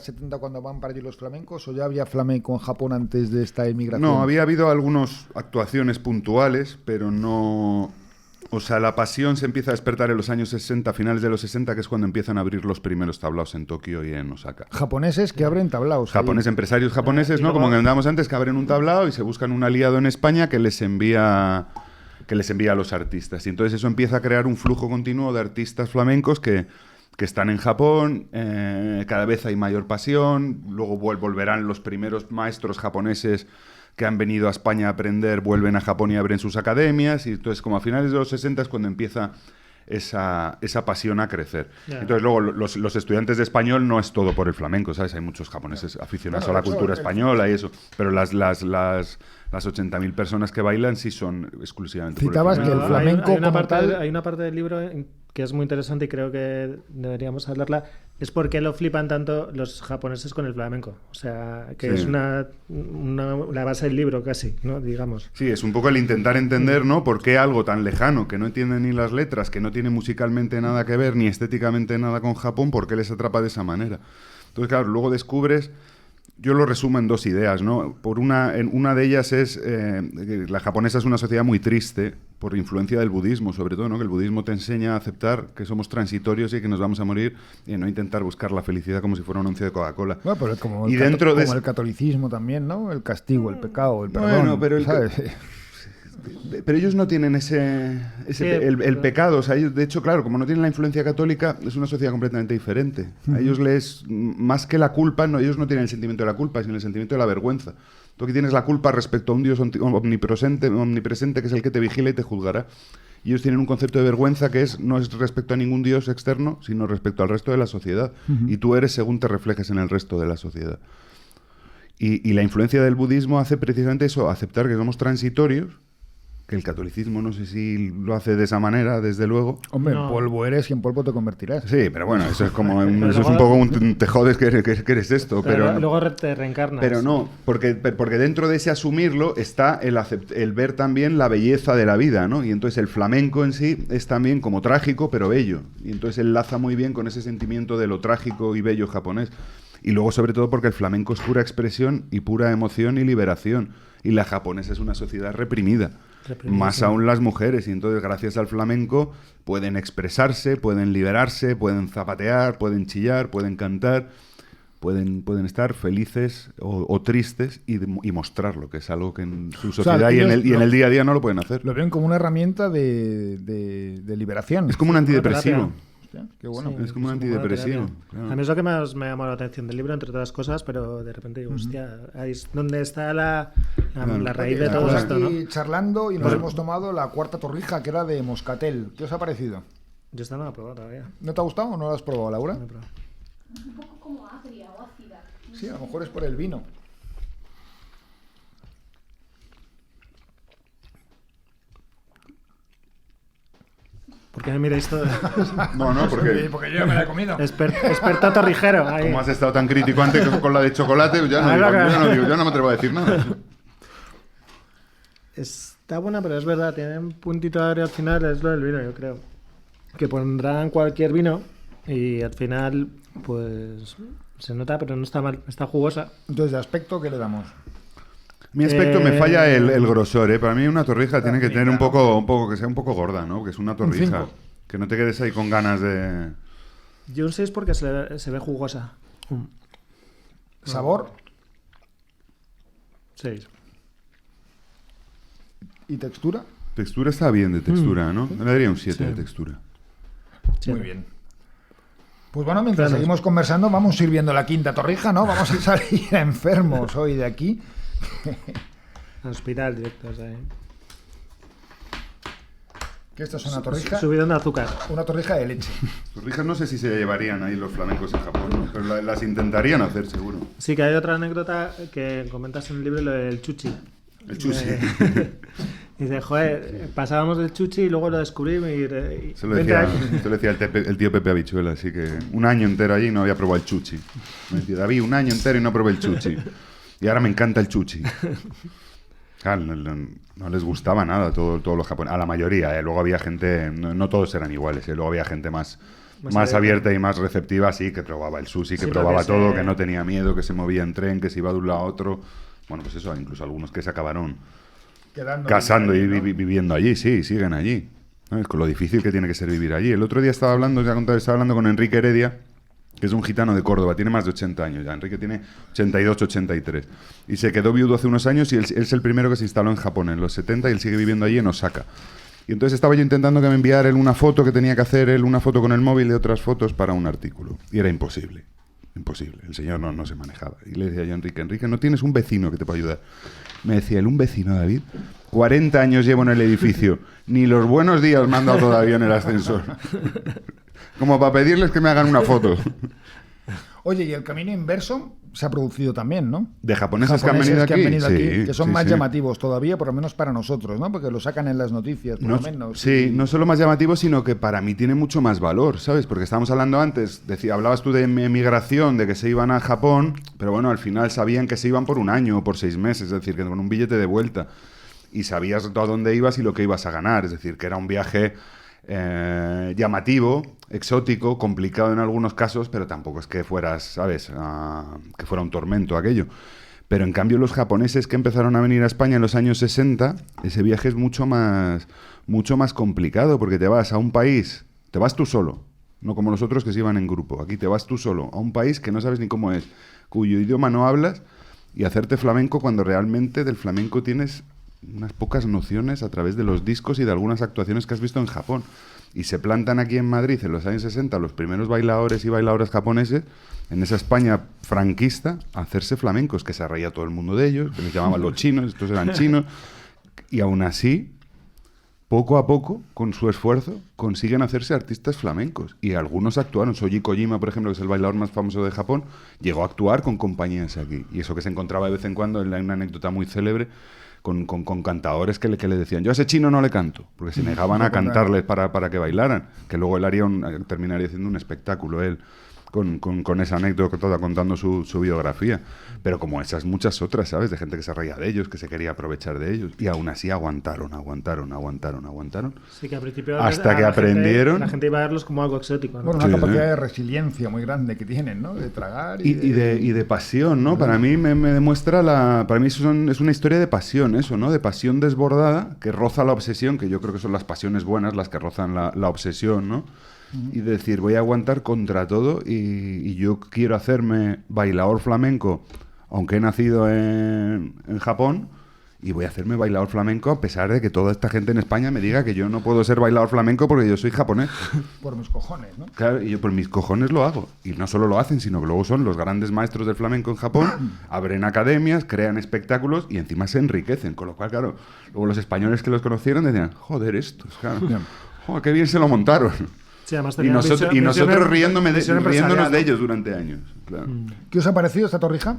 70, cuando van para allí los flamencos? ¿O ya había flamenco en Japón antes de esta emigración? No, había habido algunas actuaciones puntuales, pero no... O sea, la pasión se empieza a despertar en los años 60, finales de los 60, que es cuando empiezan a abrir los primeros tablaos en Tokio y en Osaka. Japoneses que abren tablaos. Empresarios japoneses, ¿no? Como comentábamos antes, que abren un tablao y se buscan un aliado en España que les envía a los artistas. Y entonces eso empieza a crear un flujo continuo de artistas flamencos que están en Japón, cada vez hay mayor pasión, luego volverán los primeros maestros japoneses que han venido a España a aprender, vuelven a Japón y abren sus academias, y entonces como a finales de los 60 es cuando empieza esa pasión a crecer. Yeah. Entonces luego los estudiantes de español no es todo por el flamenco, ¿sabes? Hay muchos japoneses aficionados a la cultura española y eso, pero las 80.000 personas que bailan sí son exclusivamente Citabas por el flamenco. Que el flamenco hay una parte del libro que es muy interesante y creo que deberíamos hablarla, es por qué lo flipan tanto los japoneses con el flamenco. O sea, que es la base del libro casi, ¿no? Digamos. Sí, es un poco el intentar entender, ¿no? Por qué algo tan lejano, que no entiende ni las letras, que no tiene musicalmente nada que ver, ni estéticamente nada con Japón, por qué les atrapa de esa manera. Entonces, claro, luego descubres... Yo lo resumo en dos ideas, ¿no? Una de ellas es que la japonesa es una sociedad muy triste por influencia del budismo, sobre todo, ¿no? Que el budismo te enseña a aceptar que somos transitorios y que nos vamos a morir y no intentar buscar la felicidad como si fuera un anuncio de Coca-Cola. Bueno, pero como el catolicismo también, ¿no? El castigo, el pecado, el perdón. Bueno, pero pero ellos no tienen el pecado. O sea, ellos, de hecho, claro, como no tienen la influencia católica, es una sociedad completamente diferente. A ellos más que la culpa, ellos no tienen el sentimiento de la culpa, sino el sentimiento de la vergüenza. Tú aquí tienes la culpa respecto a un Dios omnipresente, que es el que te vigila y te juzgará. Y ellos tienen un concepto de vergüenza que no es respecto a ningún Dios externo, sino respecto al resto de la sociedad. Y tú eres según te reflejes en el resto de la sociedad. Y la influencia del budismo hace precisamente eso, aceptar que somos transitorios, que el catolicismo no sé si lo hace de esa manera, desde luego. Hombre, polvo eres y en polvo te convertirás. Sí, pero bueno, eso es como eso es un poco un te jodes que eres esto. Pero luego te reencarnas. Pero no, porque dentro de ese asumirlo está el ver también la belleza de la vida, ¿no? Y entonces el flamenco en sí es también como trágico, pero bello. Y entonces enlaza muy bien con ese sentimiento de lo trágico y bello japonés. Y luego, sobre todo, porque el flamenco es pura expresión y pura emoción y liberación. Y la japonesa es una sociedad reprimida. Más aún las mujeres, y entonces gracias al flamenco pueden expresarse, pueden liberarse, pueden zapatear, pueden chillar, pueden cantar, pueden estar felices o tristes y mostrarlo, que es algo que en su sociedad y en el día a día no lo pueden hacer. Lo ven como una herramienta de liberación. Es como un antidepresivo. Qué bueno. Sí, es como un antidepresivo. Claro. A mí es lo que más me ha llamado la atención del libro, entre otras cosas, pero de repente digo, hostia, ahí es donde está la raíz de todo esto, ¿no? Aquí charlando y nos hemos tomado la cuarta torrija, que era de moscatel. ¿Qué os ha parecido? Yo esta no la he probado todavía. ¿No te ha gustado o no la has probado, Laura? No he probado. Un poco como agria o ácida. Sí, a lo mejor es por el vino. ¿Por qué me miráis todo? No, porque yo ya me la he comido. Experto torrijero. Ahí. Como has estado tan crítico antes con la de chocolate, yo no me atrevo a decir nada. Está buena, pero es verdad, tiene un puntito agrio al final, es lo del vino, yo creo. Que pondrán cualquier vino y al final, pues, se nota, pero no está mal, está jugosa. Entonces, ¿de aspecto qué le damos? Mi aspecto me falla el grosor, ¿eh? Para mí una torrija tiene que tener un poco que sea un poco gorda, ¿no? Que es una torrija. Que no te quedes ahí con ganas de... Yo un 6 porque se ve jugosa. ¿Sabor? 6. ¿Y textura? Textura está bien de textura, ¿no? Le daría un 7 de textura. Muy bien. Pues bueno, mientras seguimos conversando, vamos sirviendo la quinta torrija, ¿no? Vamos a salir enfermos hoy de aquí. Al hospital directo, ¿sabes? Que esto es una torrija. Subidón de azúcar. Una torrija de leche. Torrijas no sé si se llevarían ahí los flamencos en Japón, ¿no? Pero las intentarían hacer, seguro. Sí, que hay otra anécdota que comentas en el libro, lo del chuchi. El chuchi. Dice, joder, pasábamos del chuchi y luego lo descubrí y se lo decía el tío Pepe Habichuela, así que un año entero allí no había probado el chuchi. Me decía, David, un año entero y no probé el chuchi. Y ahora me encanta el chuchi. Claro, no les gustaba nada todos los japoneses. A la mayoría, Luego había gente, no todos eran iguales, Luego había gente más más abierta y más receptiva, sí, que probaba el sushi, que Sí, probaba porque todo, se- que no tenía miedo, que se movía en tren, que se iba de un lado a otro. Bueno, pues eso, incluso algunos que se acabaron Quedando casando y ahí, ¿no? viviendo allí, sí, siguen allí. ¿Sabes? Con lo difícil que tiene que ser vivir allí. El otro día estaba hablando con Enrique Heredia, que es un gitano de Córdoba, tiene más de 80 años ya. Enrique tiene 82, 83. Y se quedó viudo hace unos años y él es el primero que se instaló en Japón en los 70 y él sigue viviendo allí en Osaka. Y entonces estaba yo intentando que me enviara él una foto, que tenía que hacer él una foto con el móvil de otras fotos para un artículo. Y era imposible. Imposible. El señor no se manejaba. Y le decía yo a Enrique, ¿no tienes un vecino que te pueda ayudar? Me decía él, ¿un vecino, David? 40 años llevo en el edificio. Ni los buenos días me han dado todavía en el ascensor. Como para pedirles que me hagan una foto. Oye, y el camino inverso se ha producido también, ¿no? De japoneses que han venido aquí. Sí, que son sí, más sí. llamativos todavía, por lo menos para nosotros, ¿no? Porque lo sacan en las noticias, por No, lo menos. sí, no solo más llamativo, sino que para mí tiene mucho más valor, ¿sabes? Porque estábamos hablando antes, hablabas tú de emigración, de que se iban a Japón, pero bueno, al final sabían que se iban por un año o por 6 meses, es decir, que con un billete de vuelta. Y sabías a dónde ibas y lo que ibas a ganar, es decir, que era un viaje llamativo, exótico, complicado en algunos casos, pero tampoco es que fueras, ¿sabes? Que fuera un tormento aquello. Pero en cambio los japoneses que empezaron a venir a España en los años 60, ese viaje es mucho más complicado, porque te vas a un país, te vas tú solo, no como los otros que se iban en grupo. Aquí te vas tú solo a un país que no sabes ni cómo es, cuyo idioma no hablas, y hacerte flamenco cuando realmente del flamenco tienes unas pocas nociones a través de los discos y de algunas actuaciones que has visto en Japón. Y se plantan aquí en Madrid en los años 60 los primeros bailadores y bailadoras japoneses en esa España franquista a hacerse flamencos, que se reía todo el mundo de ellos, que les llamaban los chinos, estos eran chinos, y aún así, poco a poco, con su esfuerzo, consiguen hacerse artistas flamencos. Y algunos actuaron. Shoji Kojima, por ejemplo, que es el bailador más famoso de Japón, llegó a actuar con compañías aquí. Y eso que se encontraba de vez en cuando, en una anécdota muy célebre, con cantadores que le decían, yo a ese chino no le canto, porque se negaban a cantarles para que bailaran, que luego él terminaría haciendo un espectáculo, él, con esa anécdota toda contando su biografía. Pero como esas muchas otras, ¿sabes? De gente que se reía de ellos, que se quería aprovechar de ellos. Y aún así aguantaron. Sí, que al principio Hasta a que aprendieron. La gente iba a verlos como algo exótico, ¿no? Bueno, una Sí, capacidad sí. de resiliencia muy grande que tienen, ¿no? De tragar Y de pasión, ¿no? Para mí me demuestra para mí es una historia de pasión, eso, ¿no? De pasión desbordada que roza la obsesión, que yo creo que son las pasiones buenas las que rozan la obsesión, ¿no? Y decir, voy a aguantar contra todo y yo quiero hacerme bailador flamenco, aunque he nacido en Japón, y voy a hacerme bailador flamenco a pesar de que toda esta gente en España me diga que yo no puedo ser bailador flamenco porque yo soy japonés. por mis cojones, ¿no? Claro, y yo por mis cojones lo hago. Y no solo lo hacen, sino que luego son los grandes maestros del flamenco en Japón, abren academias, crean espectáculos y encima se enriquecen. Con lo cual, claro, luego los españoles que los conocieron decían, joder, estos, claro, joder, qué bien se lo montaron. Sí, además Y tenía nosotros visión riéndonos empresarial, de ¿no? ellos durante años. Claro. ¿Qué os ha parecido esta torrija?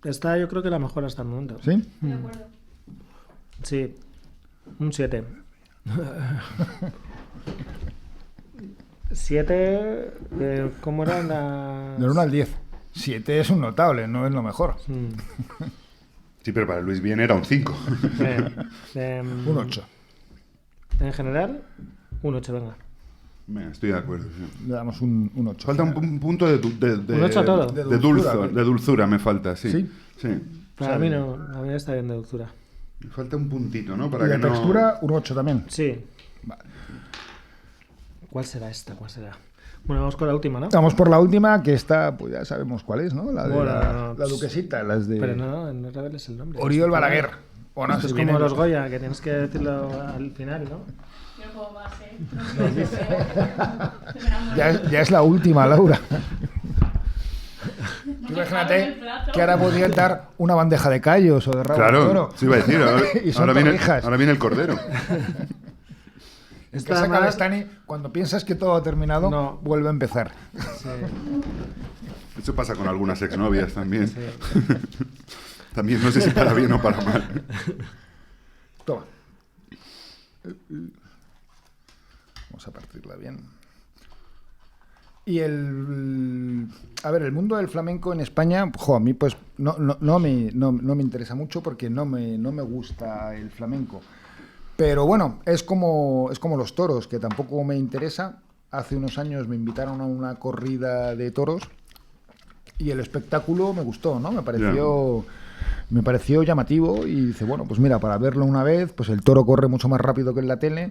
Esta yo creo que la mejor hasta el momento. ¿Sí? De acuerdo. Sí, un 7. 7, ¿cómo era la...? Del 1 al 10. 7 es un notable, no es lo mejor. Sí, pero para Luis Bien era un 5. Un 8. En general, un 8, venga. Estoy de acuerdo. Sí. Le damos un 8. Falta un punto de Un 8 a todo. de dulzura, me falta, sí. ¿Sí? Sí. Para mí no, a mí está bien de dulzura. Me falta un puntito, ¿no? Y Para de que no... textura, un 8 también. Sí. Vale. ¿Cuál será esta? ¿Cuál será? Bueno, vamos con la última, ¿no? Vamos por la última, que está, pues ya sabemos cuál es, ¿no? La de Bueno, la duquesita, las de Pero no reveles el nombre. Oriol Balaguer. O no, Esto si es viene- como los Goya, que tienes que decirlo al final, ¿no? Yo no puedo más, ¿eh? No sé, se me enamoró. ya es la última, Laura. No Tú me cabe en el imagínate plato. que ahora podrían dar una bandeja de callos o de rabo de Claro, toro. sí iba a decir. Y son torrijas. Ahora viene el cordero. Es que Esta saca más- Lestani, cuando piensas que todo ha terminado, No. vuelve a empezar. Sí. Eso pasa con algunas exnovias también. También no sé si para bien o para mal. Toma. Vamos a partirla bien. Y a ver, el mundo del flamenco en España, a mí pues no me interesa mucho porque no me gusta el flamenco. Pero bueno, es como los toros, que tampoco me interesa, hace unos años me invitaron a una corrida de toros y el espectáculo me gustó, ¿no? Me pareció llamativo y dice, bueno, pues mira, para verlo una vez, pues el toro corre mucho más rápido que en la tele.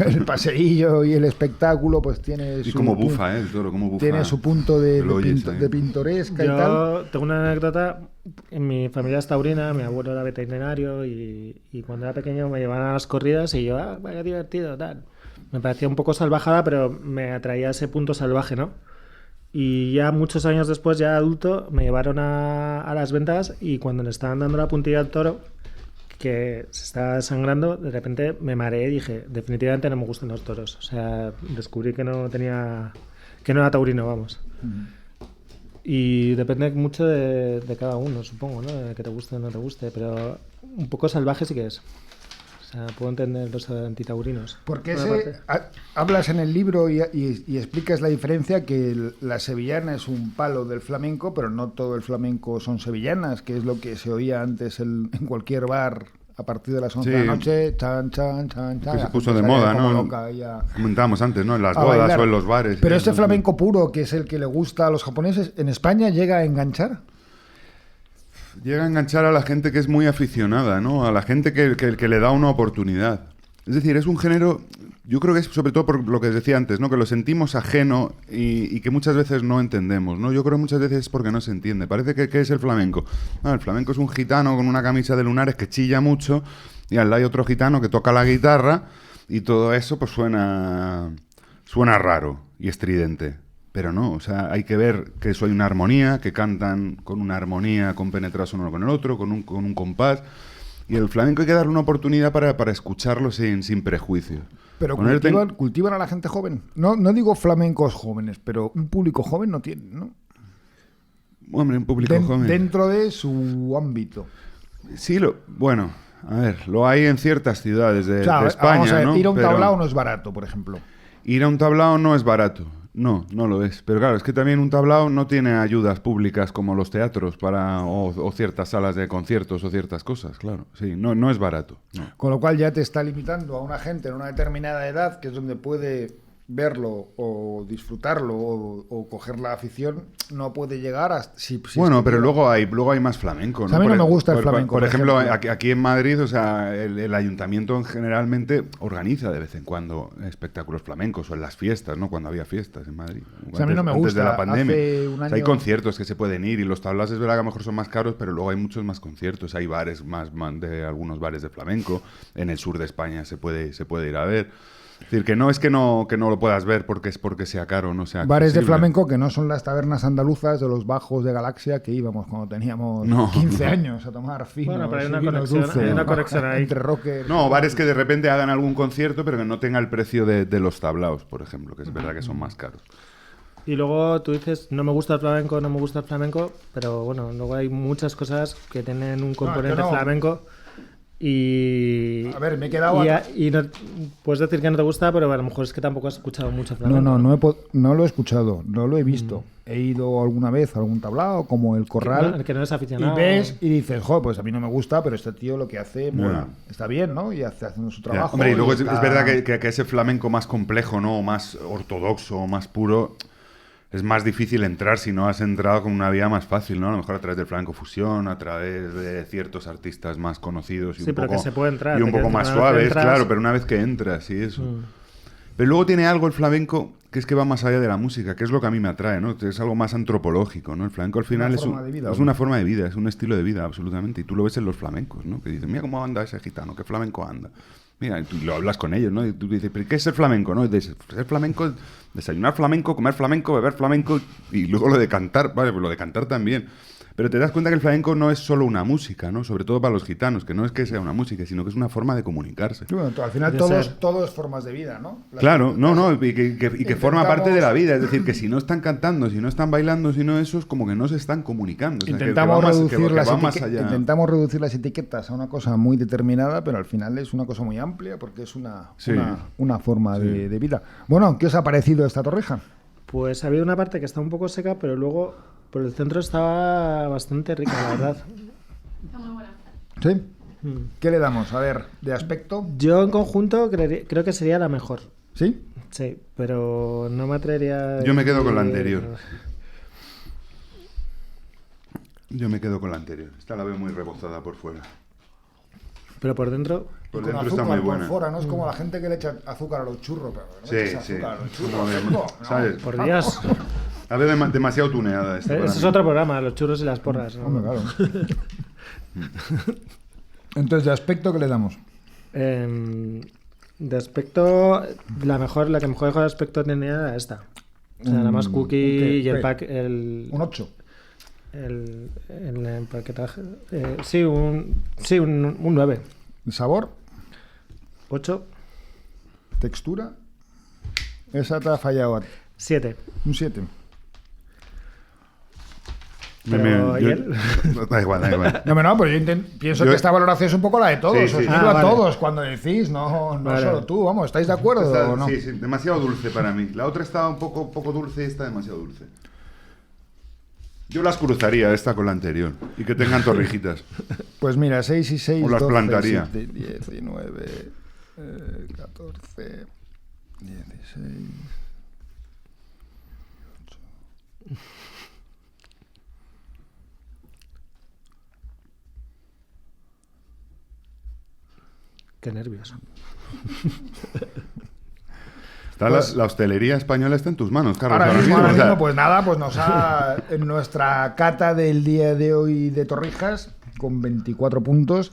El paseillo y el espectáculo pues tiene Y como bufa, el toro, como bufa. tiene su punto de Lo oyes, de pintoresca y tal. Yo tengo una anécdota. En mi familia es taurina, mi abuelo era veterinario y cuando era pequeño me llevaban a las corridas y yo, vaya divertido, tal. Me parecía un poco salvajada, pero me atraía ese punto salvaje, ¿no? Y ya muchos años después, ya adulto, me llevaron a las ventas y cuando le estaban dando la puntilla al toro, que se estaba sangrando, de repente me mareé y dije, definitivamente no me gustan los toros. O sea, descubrí que no era taurino, vamos. Y depende mucho de cada uno, supongo, ¿no? De que te guste o no te guste, pero un poco salvaje sí que es. O sea, puedo entender los antitaurinos. Porque hablas en el libro y explicas la diferencia que la sevillana es un palo del flamenco, pero no todo el flamenco son sevillanas, que es lo que se oía antes en cualquier bar a partir de las 11 de la noche, chan, chan, chan, chan. Que se puso de moda, ¿no? Comentábamos antes, ¿no? En las bodas bailar. o en los bares. Pero este flamenco puro, que es el que le gusta a los japoneses, ¿en España llega a enganchar? Llega a enganchar a la gente que es muy aficionada, ¿no? A la gente que le da una oportunidad. Es decir, es un género, yo creo que es sobre todo por lo que decía antes, ¿no? Que lo sentimos ajeno y que muchas veces no entendemos, ¿no? Yo creo muchas veces es porque no se entiende. Parece que es el flamenco. No, el flamenco es un gitano con una camisa de lunares que chilla mucho y al lado hay otro gitano que toca la guitarra y todo eso pues suena raro y estridente. Pero no, o sea, hay que ver que eso hay una armonía, que cantan con una armonía compenetrados uno con el otro, con un compás. Y el flamenco hay que darle una oportunidad para escucharlo sin prejuicios. Pero cultivan a la gente joven. No digo flamencos jóvenes, pero un público joven no tiene, ¿no? Hombre, un público joven. Dentro de su ámbito. Sí, bueno, a ver, lo hay en ciertas ciudades de España, vamos a ver, ¿no? Ir a un tablao no es barato, por ejemplo. Ir a un tablao no es barato. No lo es. Pero claro, es que también un tablao no tiene ayudas públicas como los teatros o ciertas salas de conciertos o ciertas cosas, claro. Sí, no es barato. No. Con lo cual ya te está limitando a una gente en una determinada edad, que es donde puede verlo o disfrutarlo o coger la afición, no puede llegar a... Bueno, pero luego hay más flamenco, ¿no? O sea, a mí no me gusta el flamenco. Por ejemplo, aquí en Madrid, o sea, el ayuntamiento generalmente organiza de vez en cuando espectáculos flamencos o en las fiestas, ¿no? Cuando había fiestas en Madrid. O sea, a mí no me gusta. Antes de la pandemia. Hace un año... O sea, hay conciertos que se pueden ir y los tablaos es verdad que a lo mejor son más caros, pero luego hay muchos más conciertos. Hay bares más de algunos bares de flamenco. En el sur de España se puede ir a ver. Es decir, que no es que no lo puedas ver porque sea caro o no sea accesible. Bares de flamenco que no son las tabernas andaluzas de los bajos de Galaxia que íbamos cuando teníamos 15 años a tomar finos. Bueno, pero hay una conexión ahí. Entre rocker... No, bares que de repente hagan algún concierto pero que no tenga el precio de los tablaos, por ejemplo, que es verdad que son más caros. Y luego tú dices, no me gusta el flamenco, pero bueno, luego hay muchas cosas que tienen un componente flamenco. Y a ver, me he quedado y no, puedes decir que no te gusta, pero a lo mejor es que tampoco has escuchado mucho flamenco. No lo he escuchado, no lo he visto. He ido alguna vez a algún tablao como el Corral, que no eres aficionado. Y ves y dices, joder, pues a mí no me gusta, pero este tío lo que hace está bien, ¿no? Y haciendo su trabajo. Hombre, y luego es verdad que ese flamenco más complejo, ¿no? O más ortodoxo, o más puro, es más difícil entrar si no has entrado con una vía más fácil, ¿no? A lo mejor a través del flamenco fusión, a través de ciertos artistas más conocidos y sí, pero que se puede entrar, y un poco más suaves, claro, pero una vez que entras y eso. Pero luego tiene algo el flamenco que es que va más allá de la música, que es lo que a mí me atrae, ¿no? Es algo más antropológico, ¿no? El flamenco al final es una forma de vida, es un estilo de vida, absolutamente. Y tú lo ves en los flamencos, ¿no? Que dices, mira cómo anda ese gitano, qué flamenco anda. Mira, y tú lo hablas con ellos, ¿no? Y tú dices, ¿pero qué es el flamenco? ¿No? Y dices, pues el flamenco, desayunar flamenco, comer flamenco, beber flamenco y luego lo de cantar, vale, pues lo de cantar también. Pero te das cuenta que el flamenco no es solo una música, ¿no? Sobre todo para los gitanos, que no es que sea una música, sino que es una forma de comunicarse. Bueno, al final todo es formas de vida, ¿no? Claro, y que forma parte de la vida. Es decir, que si no están cantando, si no están bailando, si no eso, es como que no se están comunicando. O sea, intentamos reducir las etiquetas a una cosa muy determinada, pero al final es una cosa muy amplia porque es una forma de vida. Bueno, ¿qué os ha parecido esta torrija? Pues ha habido una parte que está un poco seca, pero luego por el centro estaba bastante rica, la verdad. Está muy buena. ¿Sí? ¿Qué le damos? A ver, de aspecto. Yo en conjunto creo que sería la mejor. ¿Sí? Sí, pero no me atrevería a Yo me quedo con la decir- anterior. Yo me quedo con la anterior. Esta la veo muy rebozada por fuera. Pero por dentro, Por Con dentro está azúcar muy por buena. fuera, no es como la gente que le echa azúcar a los churros, pero no Sí, echas sí. azúcar a los Como churros. de- chico, no. ¿sabes? por Dios. La veo demasiado tuneada esta. para Ese es mí. otro programa, los churros y las porras. ¿no? Hombre, claro. Entonces, ¿de aspecto qué le damos? De aspecto, la que mejor aspecto tenía era esta. O sea, la más cookie ¿qué? y el ¿Qué? pack. Un 8. El empaquetaje. Sí, un 9. Sabor, 8, textura. Esa te ha fallado. 7. Un 7. Pero, ¿y yo- él? Da igual, da igual. No, no, pero yo pienso Yo- que esta valoración es un poco la de todos. Sí, Os sí. digo Ah, a vale. todos cuando decís, no Vale. solo tú. Vamos, ¿estáis de acuerdo Esta- o no? Sí, sí, demasiado dulce para mí. La otra estaba un poco dulce y esta demasiado dulce. Yo las cruzaría esta con la anterior y que tengan torrijitas. Pues mira, 6 y 6, O las 12, plantaría. 7, 19, 14, 16... Qué nervios. Está la hostelería española está en tus manos, Carlos. Ahora mismo, o sea, pues nada, pues en nuestra cata del día de hoy de Torrijas, con 24 puntos,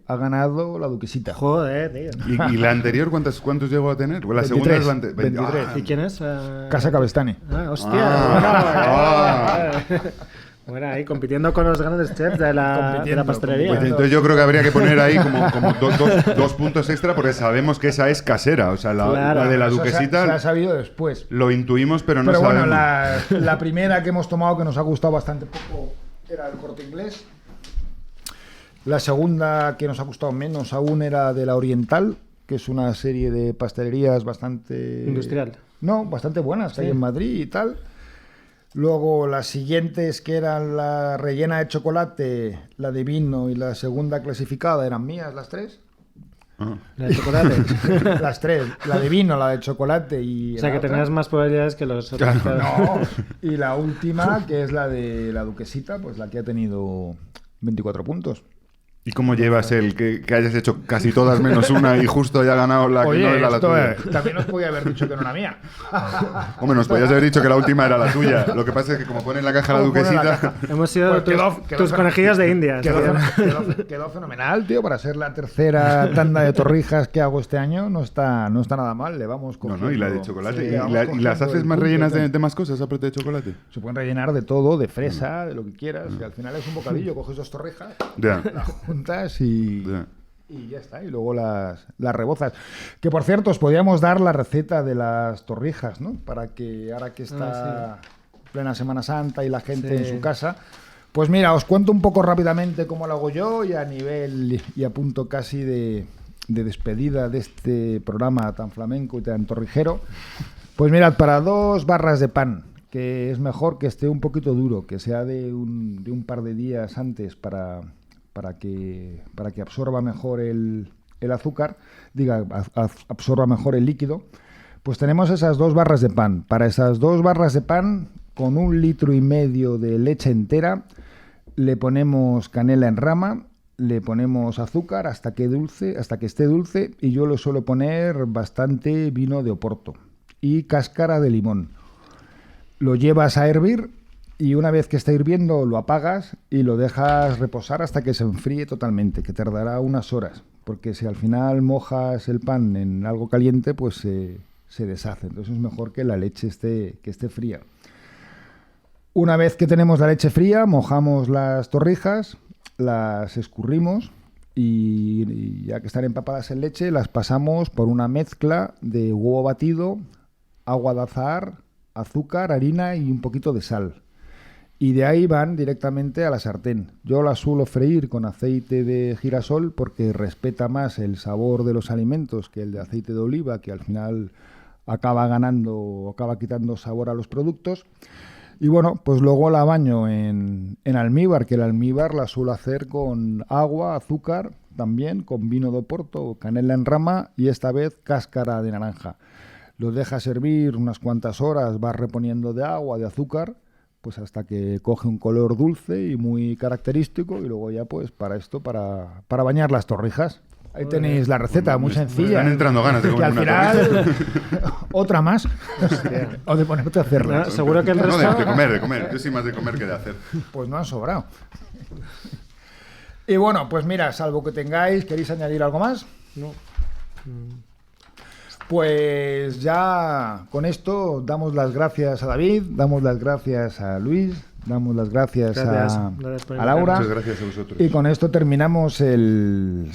ha ganado la Duquesita. Joder, tío. ¿Y la anterior cuántos llegó a tener? La 23, segunda es la 23. ¿Y quién es? Casa Cabestani. Ah, hostia. Ah. Bueno, ahí compitiendo con los grandes chefs de la Compitiendo, pastelería. Pues entonces yo creo que habría que poner ahí como dos puntos extra porque sabemos que esa es casera. O sea, la Claro. de la Eso Duquesita se ha sabido después. lo intuimos, pero no Pero bueno, sabemos. la primera que hemos tomado que nos ha gustado bastante poco era el Corte Inglés. La segunda que nos ha gustado menos aún era de la Oriental, que es una serie de pastelerías bastante... Industrial. No, bastante buenas, que hay Sí. en Madrid y tal. Luego las siguientes, que eran la rellena de chocolate, la de vino y la segunda clasificada, eran mías las tres. Ah. La de chocolate. Las tres, la de vino, la de chocolate y... O sea, la que otra. tenías más probabilidades que los otros. No, y la última, que es la de la Duquesita, pues la que ha tenido 24 puntos. ¿Y cómo llevas el que hayas hecho casi todas menos una y justo haya ganado la que Oye, no era la esto tuya? también os podía haber dicho que no era mía. Hombre, nos podías haber dicho que la última era la tuya. Lo que pasa es que como pone en la caja la Como pone en la Duquesita... caja. Hemos sido Pues tus conejillos de India. Quedó fenomenal, tío, para ser la tercera tanda de torrijas que hago este año. No está nada mal, le vamos No, cogiendo. no, y la de chocolate. Sí, ¿Y, le vamos y las cogiendo haces el más punto, rellenas tío. de más cosas aparte de chocolate? Se pueden rellenar de todo, de fresa, de lo que quieras. Que al final es un bocadillo, coges dos torrijas, Ya. las juntas y Ya. ya está. Y luego las rebozas. Que por cierto, os podíamos dar la receta de las torrijas, ¿no? Para que ahora que está plena Semana Santa y la gente en Sí. su casa. Pues mira, os cuento un poco rápidamente cómo lo hago yo y a nivel y a punto casi de despedida de este programa tan flamenco y tan torrijero. Pues mirad, para 2 barras de pan, que es mejor que esté un poquito duro, que sea de un par de días antes para que absorba mejor el azúcar, absorba mejor el líquido, pues tenemos esas 2 barras de pan. Para esas 2 barras de pan, con 1,5 litros de leche entera, le ponemos canela en rama, le ponemos azúcar hasta que esté dulce, y yo le suelo poner bastante vino de Oporto y cáscara de limón. Lo llevas a hervir y una vez que está hirviendo lo apagas y lo dejas reposar hasta que se enfríe totalmente, que tardará unas horas, porque si al final mojas el pan en algo caliente, pues se deshace. Entonces es mejor que la leche esté fría. Una vez que tenemos la leche fría, mojamos las torrijas, las escurrimos y ya que están empapadas en leche, las pasamos por una mezcla de huevo batido, agua de azahar, azúcar, harina y un poquito de sal. Y de ahí van directamente a la sartén. Yo las suelo freír con aceite de girasol porque respeta más el sabor de los alimentos que el de aceite de oliva, que al final acaba quitando sabor a los productos. Y bueno, pues luego la baño en almíbar, que el almíbar la suelo hacer con agua, azúcar, también con vino de Oporto, canela en rama y esta vez cáscara de naranja. Lo dejas hervir unas cuantas horas, vas reponiendo de agua, de azúcar, pues hasta que coge un color dulce y muy característico, y luego ya pues para bañar las torrijas. Ahí tenéis la receta, muy sencilla. Me están entrando ganas de Que comer al una final, otra más. O de ponerte a hacerla. No, seguro que el No, resto... de comer. Yo soy más de comer que de hacer. Pues no han sobrado. Y bueno, pues mira, salvo que ¿queréis añadir algo más? No. Pues ya con esto damos las gracias a David, damos las gracias a Luis, damos las gracias Gracias a por Laura. Muchas gracias a vosotros. Y con esto terminamos el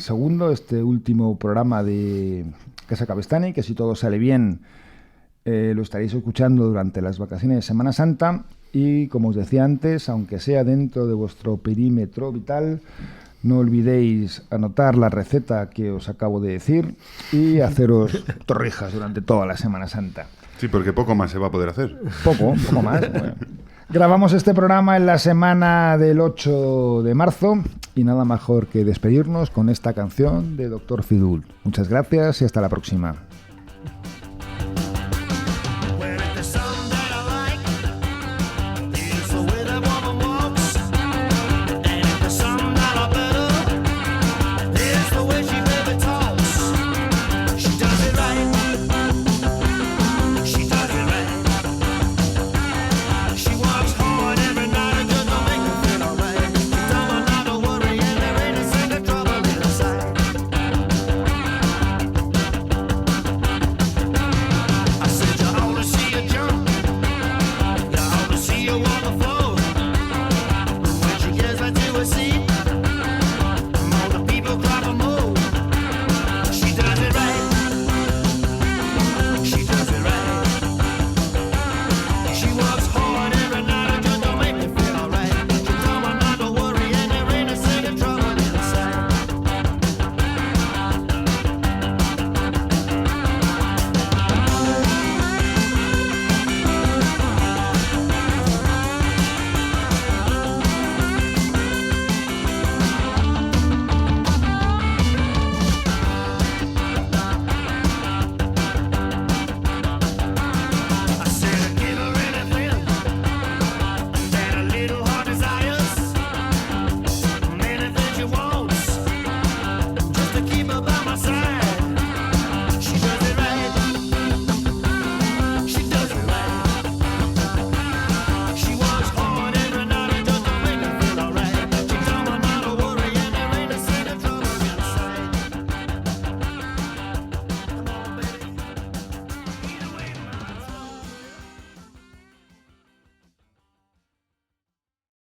último programa de Casa Cabestany, que si todo sale bien lo estaréis escuchando durante las vacaciones de Semana Santa. Y como os decía antes, aunque sea dentro de vuestro perímetro vital, no olvidéis anotar la receta que os acabo de decir y haceros torrijas durante toda la Semana Santa. Sí, porque poco más se va a poder hacer. Poco más. Bueno. Grabamos este programa en la semana del 8 de marzo y nada mejor que despedirnos con esta canción de Dr. Fidul. Muchas gracias y hasta la próxima.